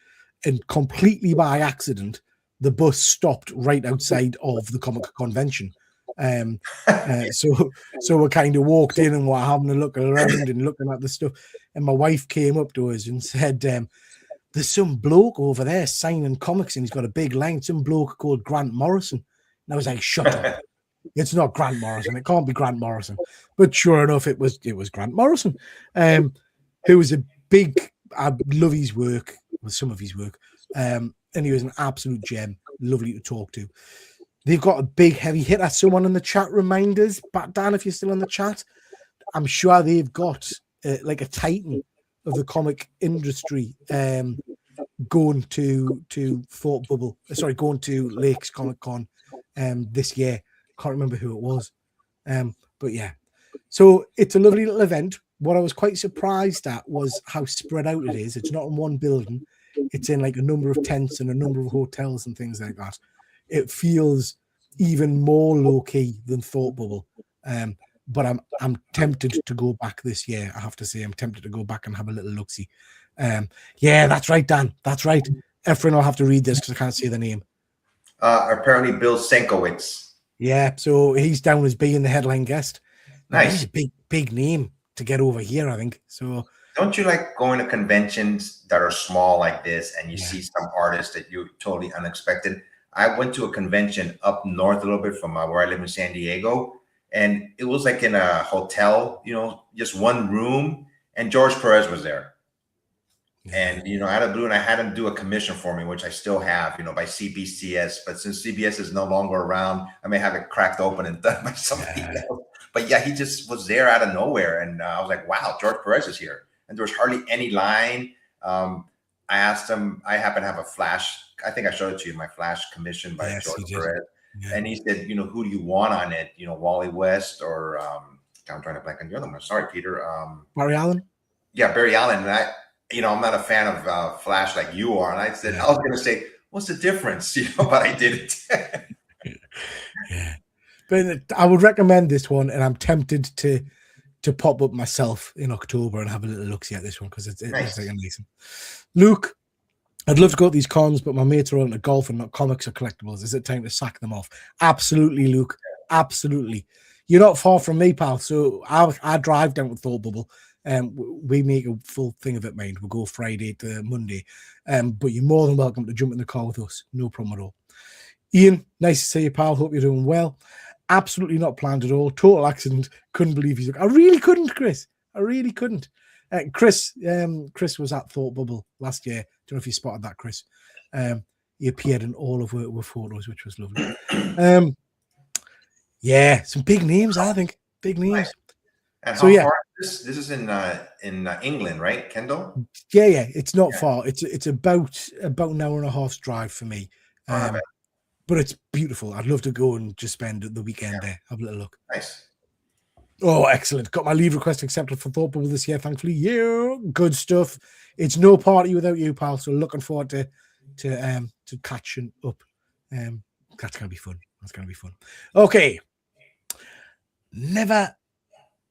and completely by accident, the bus stopped right outside of the comic convention. So we kind of walked in and we're having a look around and looking at the stuff. And my wife came up to us and said, there's some bloke over there signing comics and he's got a big line, some bloke called Grant Morrison. And I was like, shut up. It's not Grant Morrison. It can't be Grant Morrison. But sure enough, it was Grant Morrison, who was a big, I love his work, well, some of his work. And he was an absolute gem, lovely to talk to. They've got a big heavy hitter. Someone in the chat remind us, Dan, if you're still in the chat, I'm sure they've got like a titan of the comic industry going to Thought Bubble. Sorry, going to Lakes Comic Con this year. Can't remember who it was. But yeah. So it's a lovely little event. What I was quite surprised at was how spread out it is. It's not in one building. It's in like a number of tents and a number of hotels and things like that. It feels even more low-key than Thought Bubble. But I'm tempted to go back this year. I have to say, I'm tempted to go back and have a little look-see. Yeah, that's right, Dan. That's right. Efren will have to read this because I can't see the name. Apparently Bill Sienkiewicz. Yeah, so he's down as being the headline guest. Nice. He's a big name to get over here, I think. So don't you like going to conventions that are small like this and you Yeah. see some artists that you totally unexpected? I went to a convention up north a little bit from where I live in San Diego, and it was like in a hotel, just one room, and George Perez was there. And out of blue, and I had him do a commission for me, which I still have, by CBCS. But since CBS is no longer around, I may have it cracked open and done by somebody else. But yeah, he just was there out of nowhere, and I was like, "Wow, George Perez is here!" And there was hardly any line. I asked him. I happen to have a flash. I think I showed it to you. My flash commission by George Perez, and he said, "Who do you want on it? Wally West or I'm trying to blank on the other one. Sorry, Peter. Barry Allen. Yeah, Barry Allen." And I'm not a fan of Flash like you are. And I said, I was going to say, what's the difference? But I didn't. Yeah. But I would recommend this one, and I'm tempted to pop up myself in October and have a little look-see at this one because it looks like amazing. Luke, I'd love to go to these cons, but my mates are all into golf and not comics or collectibles. Is it time to sack them off? Absolutely, Luke. Absolutely. You're not far from me, pal. So I drive down to Thought Bubble. We make a full thing of it, mind. We'll go Friday to Monday. But you're more than welcome to jump in the car with us. No problem at all. Ian, nice to see you, pal. Hope you're doing well. Absolutely not planned at all. Total accident. Couldn't believe he's. I really couldn't, Chris. I really couldn't. Chris was at Thought Bubble last year. Don't know if you spotted that, Chris. He appeared in all of our photos, which was lovely. Yeah, some big names, I think. Big names. And so far this is in England, right, Kendall? Yeah, it's not far. It's about an hour and a half's drive for me. But it's beautiful. I'd love to go and just spend the weekend there. Have a little look. Nice. Oh, excellent. Got my leave request accepted for Thought Bubble this year, thankfully. Yeah, good stuff. It's no party without you, pal. So looking forward to catching up. That's gonna be fun. That's gonna be fun. Okay.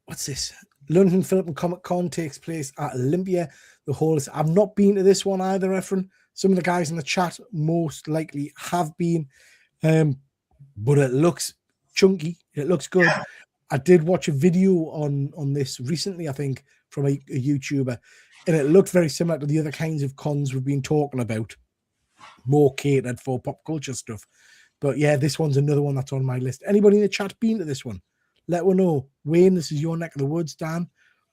What's this? London Philip and Comic Con takes place at Olympia. I've not been to this one either, Efren. Some of the guys in the chat most likely have been. But it looks chunky. It looks good. Yeah. I did watch a video on this recently, I think, from a YouTuber, and it looked very similar to the other kinds of cons we've been talking about, more catered for pop culture stuff. But yeah, this one's another one that's on my list. Anybody in the chat been to this one? Let one know. Wayne, this is your neck of the woods. Dan,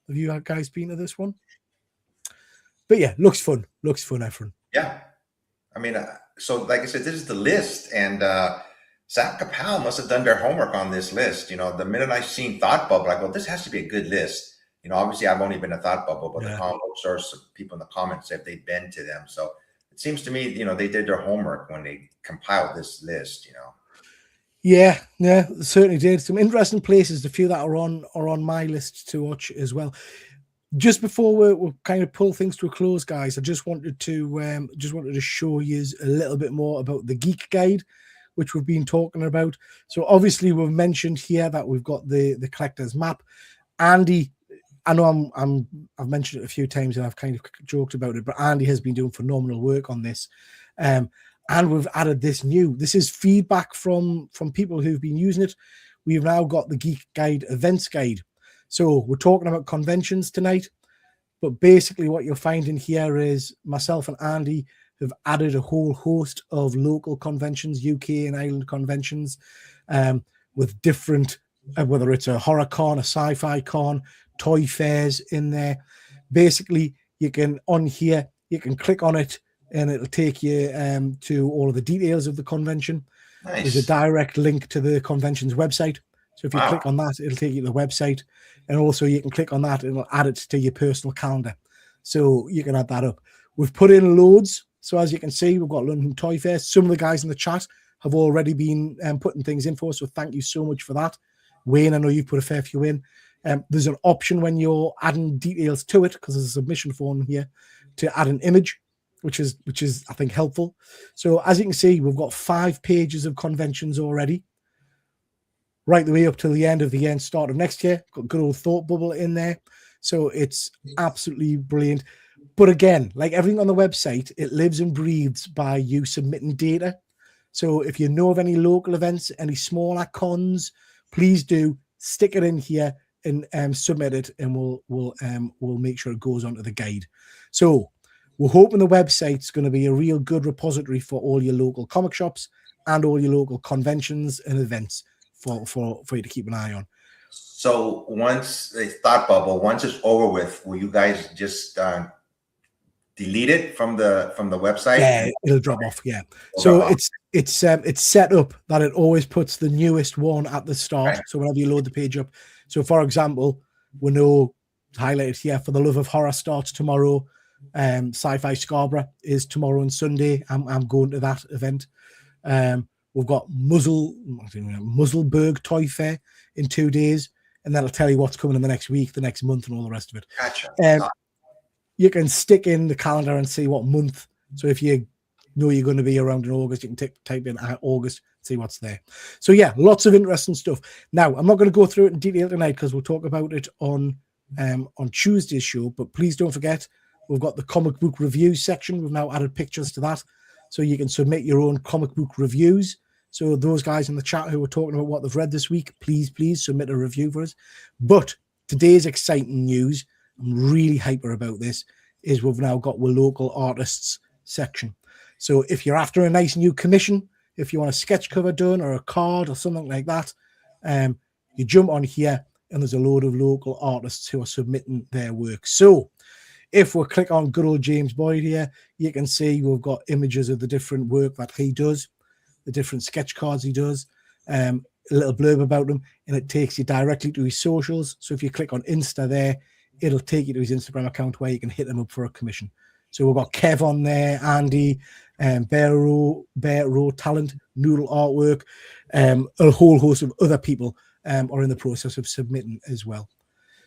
have you guys been to this one? But yeah, looks fun. Looks fun, Efren. Yeah. I mean, so like I said, this is the list, and Zap Kapow must have done their homework on this list. The minute I seen Thought Bubble, I go, this has to be a good list. Obviously I've only been to Thought Bubble, but the comic book stores, people in the comments said they've been to them. So it seems to me, they did their homework when they compiled this list, Yeah, certainly did. Some interesting places, a few that are on my list to watch as well. Just before we'll kind of pull things to a close, guys, I just wanted to show you a little bit more about the Geek Guide, which we've been talking about. So obviously we've mentioned here that we've got the collector's map. Andy, I know I've mentioned it a few times and I've kind of joked about it, but Andy has been doing phenomenal work on this. And we've added this is feedback from people who've been using it. We've now got the Geek Guide events guide. So we're talking about conventions tonight, but basically what you'll find in here is myself and Andy have added a whole host of local conventions, UK and Ireland conventions, with different, whether it's a horror con, a sci-fi con, toy fairs in there. Basically, you can click on it and it'll take you to all of the details of the convention. Nice. There's a direct link to the convention's website. So if you click on that, it'll take you to the website. And also you can click on that and it'll add it to your personal calendar. So you can add that up. We've put in loads. So as you can see, we've got London Toy Fair. Some of the guys in the chat have already been putting things in for us. So thank you so much for that. Wayne, I know you've put a fair few in. There's an option when you're adding details to it, because there's a submission form here, to add an image, which is I think helpful. So as you can see, we've got 5 pages of conventions already, right the way up till the end of the year and start of next year. Got good old Thought Bubble in there. So it's absolutely brilliant. But again, like everything on the website, it lives and breathes by you submitting data. So if you know of any local events, any smaller cons, please do stick it in here and submit it, and we'll make sure it goes onto the guide. So we're hoping the website's going to be a real good repository for all your local comic shops and all your local conventions and events for you to keep an eye on. So once a thought bubble, once it's over with, will you guys just delete it from the website? Yeah, it'll drop off. Yeah. So it's set up that it always puts the newest one at the start. Right. So whenever you load the page up. So for example, we know highlighted here, For the Love of Horror starts tomorrow. Sci-Fi Scarborough is tomorrow and Sunday. I'm going to that event. We've got Muzzleberg Toy Fair in 2 days, and that'll tell you what's coming in the next week, the next month, and all the rest of it. Gotcha. You can stick in the calendar and see what month. So if you know you're going to be around in August, you can type in August, see what's there. So yeah, lots of interesting stuff. Now, I'm not going to go through it in detail tonight because we'll talk about it on Tuesday's show. But please don't forget, we've got the comic book reviews section. We've now added pictures to that, so you can submit your own comic book reviews. So those guys in the chat who were talking about what they've read this week, please submit a review for us. But today's exciting news, I'm really hyper about this, is we've now got our local artists section. So if you're after a nice new commission, if you want a sketch cover done or a card or something like that, you jump on here and there's a load of local artists who are submitting their work. So if we click on good old James Boyd here, you can see we've got images of the different work that he does, the different sketch cards he does, a little blurb about him, and it takes you directly to his socials. So if you click on Insta there, it'll take you to his Instagram account where you can hit him up for a commission. So we've got Kev on there, Andy, Bear Row Talent, Noodle Artwork, a whole host of other people are in the process of submitting as well.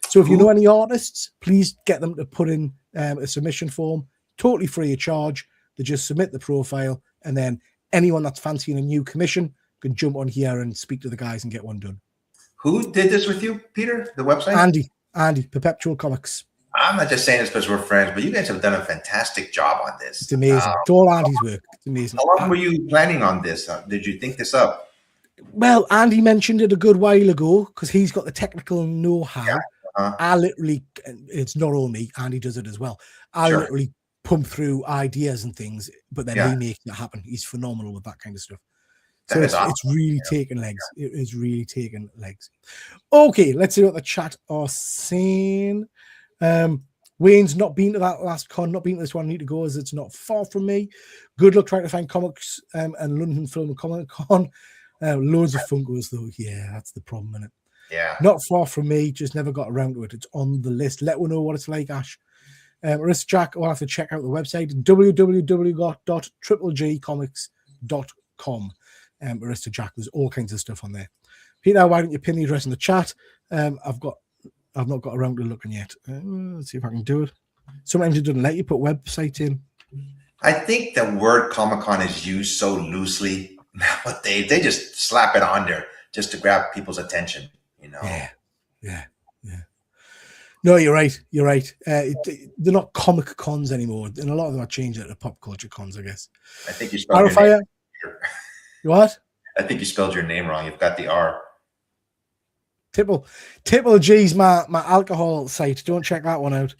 So if you know any artists, please get them to put in a submission form, totally free of charge. They just submit the profile, and then anyone that's fancying a new commission can jump on here and speak to the guys and get one done. Who did this with you, Peter? The website? Andy, Perpetual Comics. I'm not just saying this because we're friends, but you guys have done a fantastic job on this. It's amazing. It's all Andy's work. It's amazing. How long were you planning on this? Did you think this up? Well, Andy mentioned it a good while ago because he's got the technical know-how. Yeah. I literally, it's not all me, Andy does it as well. I literally pump through ideas and things, but then he makes it happen. He's phenomenal with that kind of stuff. So it's really taken legs. It is really taken legs. Okay, let's see what the chat are saying. Wayne's not been to that last con, not been to this one. I need to go as it's not far from me. Good luck trying to find comics and London Film and Comic Con. Loads of Funkos though. Yeah, that's the problem, isn't it? Yeah. Not far from me, just never got around to it. It's on the list. Let me know what it's like, Ash. Arista Jack, I'll have to check out the website, www.tripplegcomics.com. Arista Jack, there's all kinds of stuff on there. Peter, why don't you pin the address in the chat? I've not got around to looking yet. Let's see if I can do it. Sometimes it doesn't let you put website in. I think the word Comic-Con is used so loosely nowadays. They just slap it on there just to grab people's attention, you know? Yeah. No, you're right. They're not comic cons anymore, and a lot of them are changed to pop culture cons, I guess. I think you spelled your name. What? I think you spelled your name wrong. You've got the R. Tipple G's my alcohol site. Don't check that one out.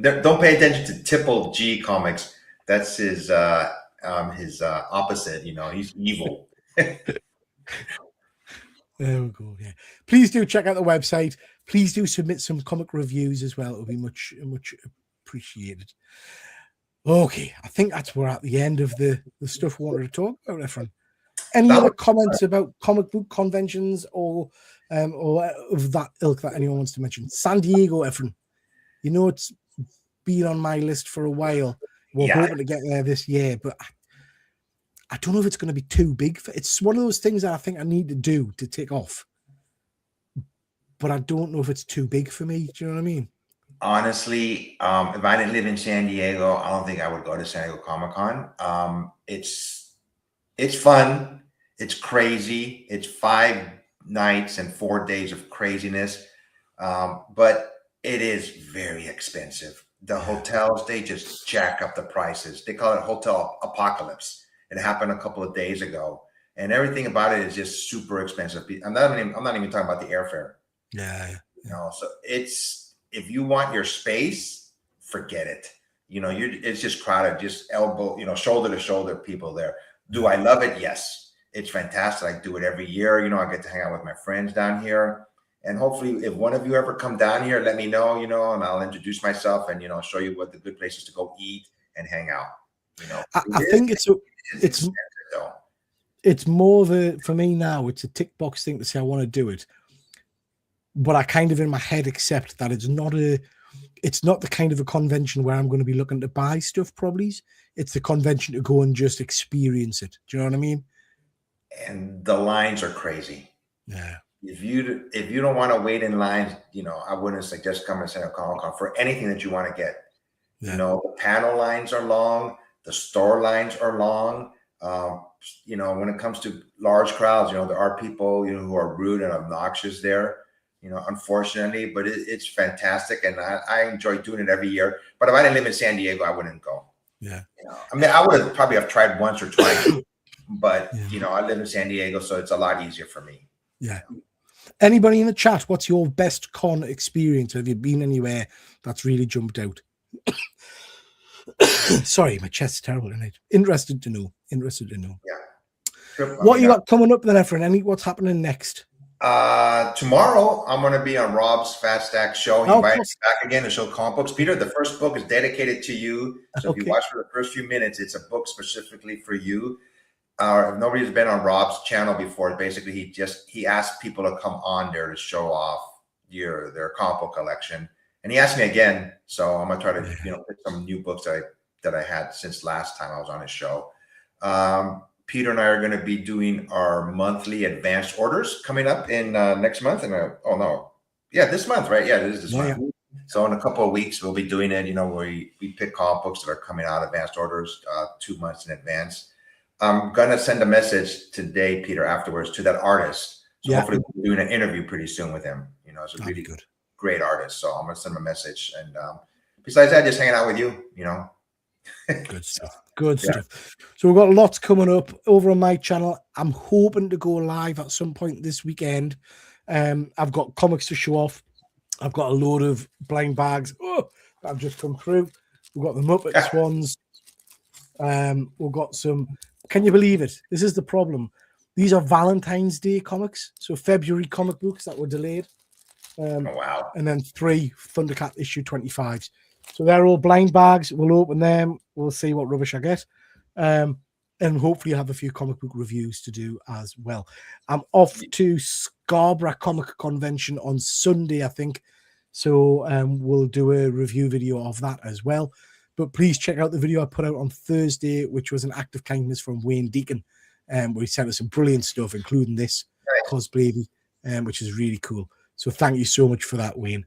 Don't pay attention to Tipple G Comics. That's his opposite. You know, he's evil. There we go. Yeah. Please do check out the website. Please do submit some comic reviews as well. It'll be much appreciated. Okay, I think we're at the end of the stuff we wanted to talk about, Efren. Any other comments about comic book conventions or of that ilk that anyone wants to mention? San Diego, Efren. You know, it's been on my list for a while. We're hoping to get there this year, but I don't know if it's going to be too big. It's one of those things that I think I need to do to take off, but I don't know if it's too big for me. Do you know what I mean? Honestly, if I didn't live in San Diego, I don't think I would go to San Diego Comic-Con. It's fun. It's crazy. It's 5 nights and 4 days of craziness. But it is very expensive. The hotels, they just jack up the prices. They call it hotel apocalypse. It happened a couple of days ago, and everything about it is just super expensive. I'm not even talking about the airfare. Yeah. You know, so it's, if you want your space, forget it. You know, it's just crowded, just elbow, you know, shoulder to shoulder people there. Do I love it? Yes. It's fantastic. I do it every year. You know, I get to hang out with my friends down here. And hopefully if one of you ever come down here, let me know, you know, and I'll introduce myself and, you know, show you what the good places to go eat and hang out. You know, I think it's expensive, though. It's more of a, for me now, it's a tick box thing to say I want to do it. But I kind of in my head accept that it's not the kind of a convention where I'm going to be looking to buy stuff probably. It's the convention to go and just experience it. Do you know what I mean? And the lines are crazy. Yeah. If you don't want to wait in lines, you know, I wouldn't suggest coming to San Diego Comic-Con for anything that you want to get. Yeah. You know, the panel lines are long, the store lines are long. You know, when it comes to large crowds, you know, there are people, you know, who are rude and obnoxious there, you know, unfortunately, but it's fantastic. And I enjoy doing it every year. But if I didn't live in San Diego, I wouldn't go. Yeah. You know, I mean, I would have probably tried once or twice, but, you know, I live in San Diego, so it's a lot easier for me. Yeah. Anybody in the chat, what's your best con experience? Have you been anywhere that's really jumped out? Sorry, my chest's terrible tonight. Interested to know. Yeah. What you got coming up then, Efren? What's happening next? Tomorrow I'm going to be on Rob's Fast Stack show. He invited me back again to show comic books. Peter, the first book is dedicated to you. So if you watch for the first few minutes, it's a book specifically for you. If nobody's been on Rob's channel before, basically he asked people to come on there to show off their comic book collection. And he asked me again, so I'm gonna try to pick some new books that I had since last time I was on his show. Peter and I are going to be doing our monthly advanced orders coming up in next month. And this month, right? Yeah, it is this month. Yeah. So in a couple of weeks we'll be doing it. You know, where we pick comic books that are coming out advanced orders 2 months in advance. I'm gonna send a message today, Peter, afterwards to that artist. So hopefully we'll be doing an interview pretty soon with him. You know, it's a really great artist. So I'm gonna send him a message. And besides that, just hanging out with you, you know. Good stuff. Good stuff. So we've got lots coming up over on my channel. I'm hoping to go live at some point this weekend. I've got comics to show off. I've got a load of blind bags that have just come through. We've got the Muppet Swans. We've got some. Can you believe it? This is the problem. These are Valentine's Day comics. So February comic books that were delayed. Wow. And then 3 Thundercat issue 25s. So they're all blind bags. We'll open them. We'll see what rubbish I get. And hopefully have a few comic book reviews to do as well. I'm off to Scarborough Comic Convention on Sunday, I think. So we'll do a review video of that as well. But please check out the video I put out on Thursday, which was an act of kindness from Wayne Deacon, where he sent us some brilliant stuff, including this cosplay, which is really cool. So thank you so much for that, Wayne.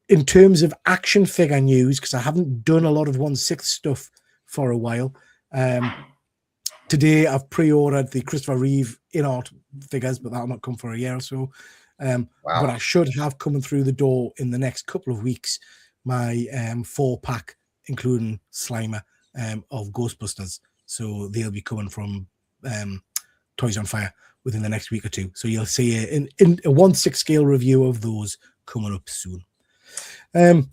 In terms of action figure news, because I haven't done a lot of 1/6 stuff for a while, today I've pre-ordered the Christopher Reeve in-art figures, but that'll not come for a year or so. But I should have coming through the door in the next couple of weeks my 4-pack, including Slimer, of Ghostbusters. So they'll be coming from Toys on Fire within the next week or two. So you'll see a 1/6 scale review of those coming up soon. Went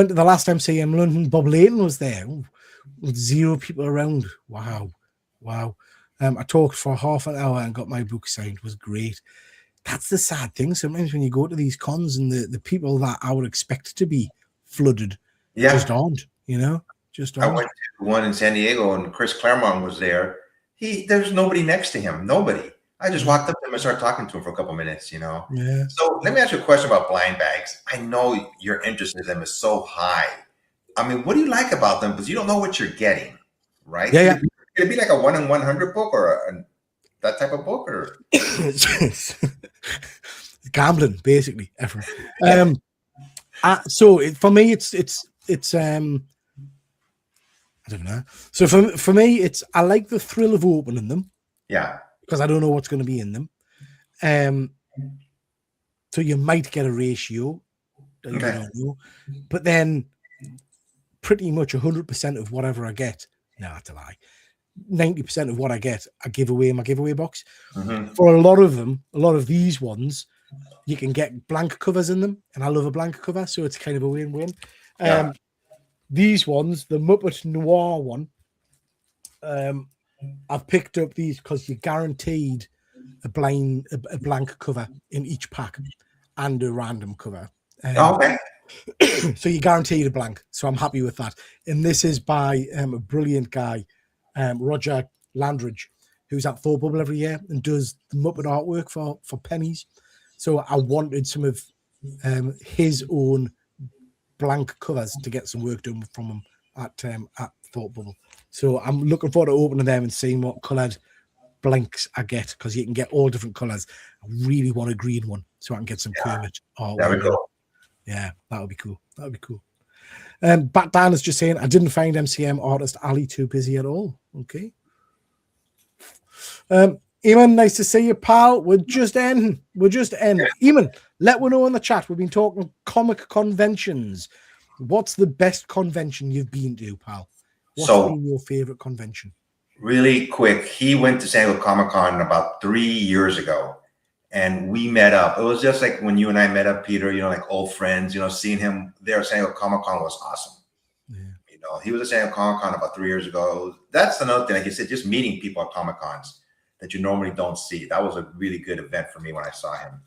to the last MCM London. Bob Layton was there. Ooh, with 0 people around. Wow. I talked for half an hour and got my book signed. It was great. That's the sad thing. Sometimes when you go to these cons and the people that I would expect to be flooded just aren't, you know? Just aren't. I went to one in San Diego and Chris Claremont was there. There's nobody next to him. Nobody. I just walked up to him and started talking to him for a couple minutes, you know? Yeah. So let me ask you a question about blind bags. I know your interest in them is so high. I mean, what do you like about them? Because you don't know what you're getting, right? Yeah. Could it be like a 1 in 100 book or that type of book? Or gambling, basically. So for me, it's I don't know. So for me, I like the thrill of opening them. Yeah. Because I don't know what's going to be in them. So you might get a ratio. You don't know. But then pretty much 100% of whatever I get, no, that's a lie. 90% of what I get, I give away in my giveaway box. Mm-hmm. For a lot of them, a lot of these ones, You can get blank covers in them, and I love a blank cover, so it's kind of a win-win. Yeah. These ones, the Muppet Noir one, I've picked up these because you're guaranteed a blank cover in each pack and a random cover. Okay. So you're guaranteed a blank. So I'm happy with that. And this is by a brilliant guy, Roger Landridge, who's at Thought Bubble every year and does the Muppet artwork for pennies. So I wanted some of his own blank covers to get some work done from him at Thought Bubble. So I'm looking forward to opening them and seeing what coloured blanks I get, because you can get all different colours. I really want a green one so I can get some Kermit. There we go. Yeah, that would be cool. That would be cool. Bat Dan is just saying, I didn't find MCM artist Ali too busy at all. Okay. Eamon, nice to see you, pal. We're just ending. Eamon, let me know in the chat. We've been talking comic conventions. What's the best convention you've been to, pal? What's been your favorite convention? Really quick, he went to San Diego Comic-Con about 3 years ago, and we met up. It was just like when you and I met up, Peter, like old friends, seeing him there at San Diego Comic-Con was awesome. Yeah. He was at San Diego Comic-Con about 3 years ago. That's another thing, like you said, just meeting people at Comic-Cons that you normally don't see. That was a really good event for me when I saw him.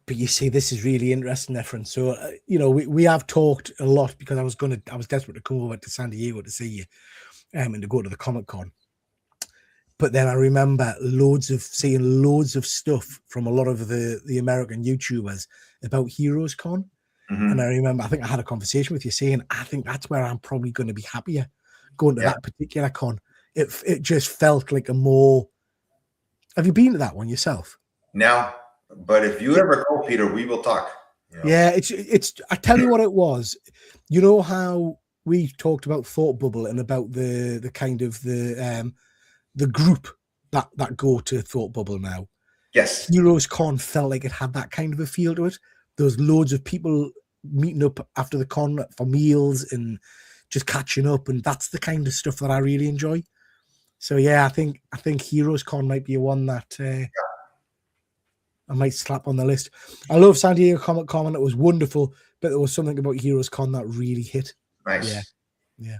But you see, this is really interesting, Efren. So, we have talked a lot because I was desperate to come over to San Diego to see you and to go to the Comic-Con. But then I remember seeing loads of stuff from a lot of the American YouTubers about Heroes Con. Mm-hmm. And I remember, I think I had a conversation with you saying, I think that's where I'm probably going to be happier going to that particular con. It just felt like a more... Have you been to that one yourself? No, but if you ever go, Peter, we will talk. Yeah, it's. I tell you what it was. You know how we talked about Thought Bubble and about the kind of the group that go to Thought Bubble now. Yes. Heroes Con felt like it had that kind of a feel to it. There was loads of people meeting up after the con for meals and just catching up, and that's the kind of stuff that I really enjoy. So yeah, I think Heroes Con might be one that I might slap on the list. I love San Diego Comic Con, and it was wonderful, but there was something about Heroes Con that really hit. Nice. Yeah.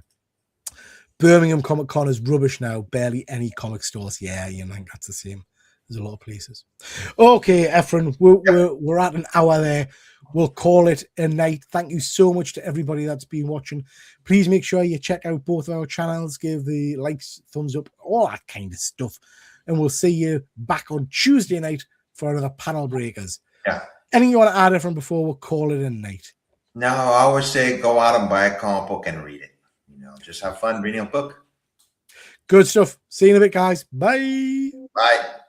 Birmingham Comic Con is rubbish now. Barely any comic stores. Yeah, I think that's the same. There's a lot of places. Okay, Efren, we're at an hour there. We'll call it a night. Thank you so much to everybody that's been watching. Please make sure you check out both of our channels. Give the likes, thumbs up, all that kind of stuff. And we'll see you back on Tuesday night for another Panel Breakers. Yeah. Anything you want to add, Efren, before we'll call it a night? No, I always say go out and buy a comic book and read it. Just have fun reading a book. Good stuff. See you in a bit, guys. Bye. Bye.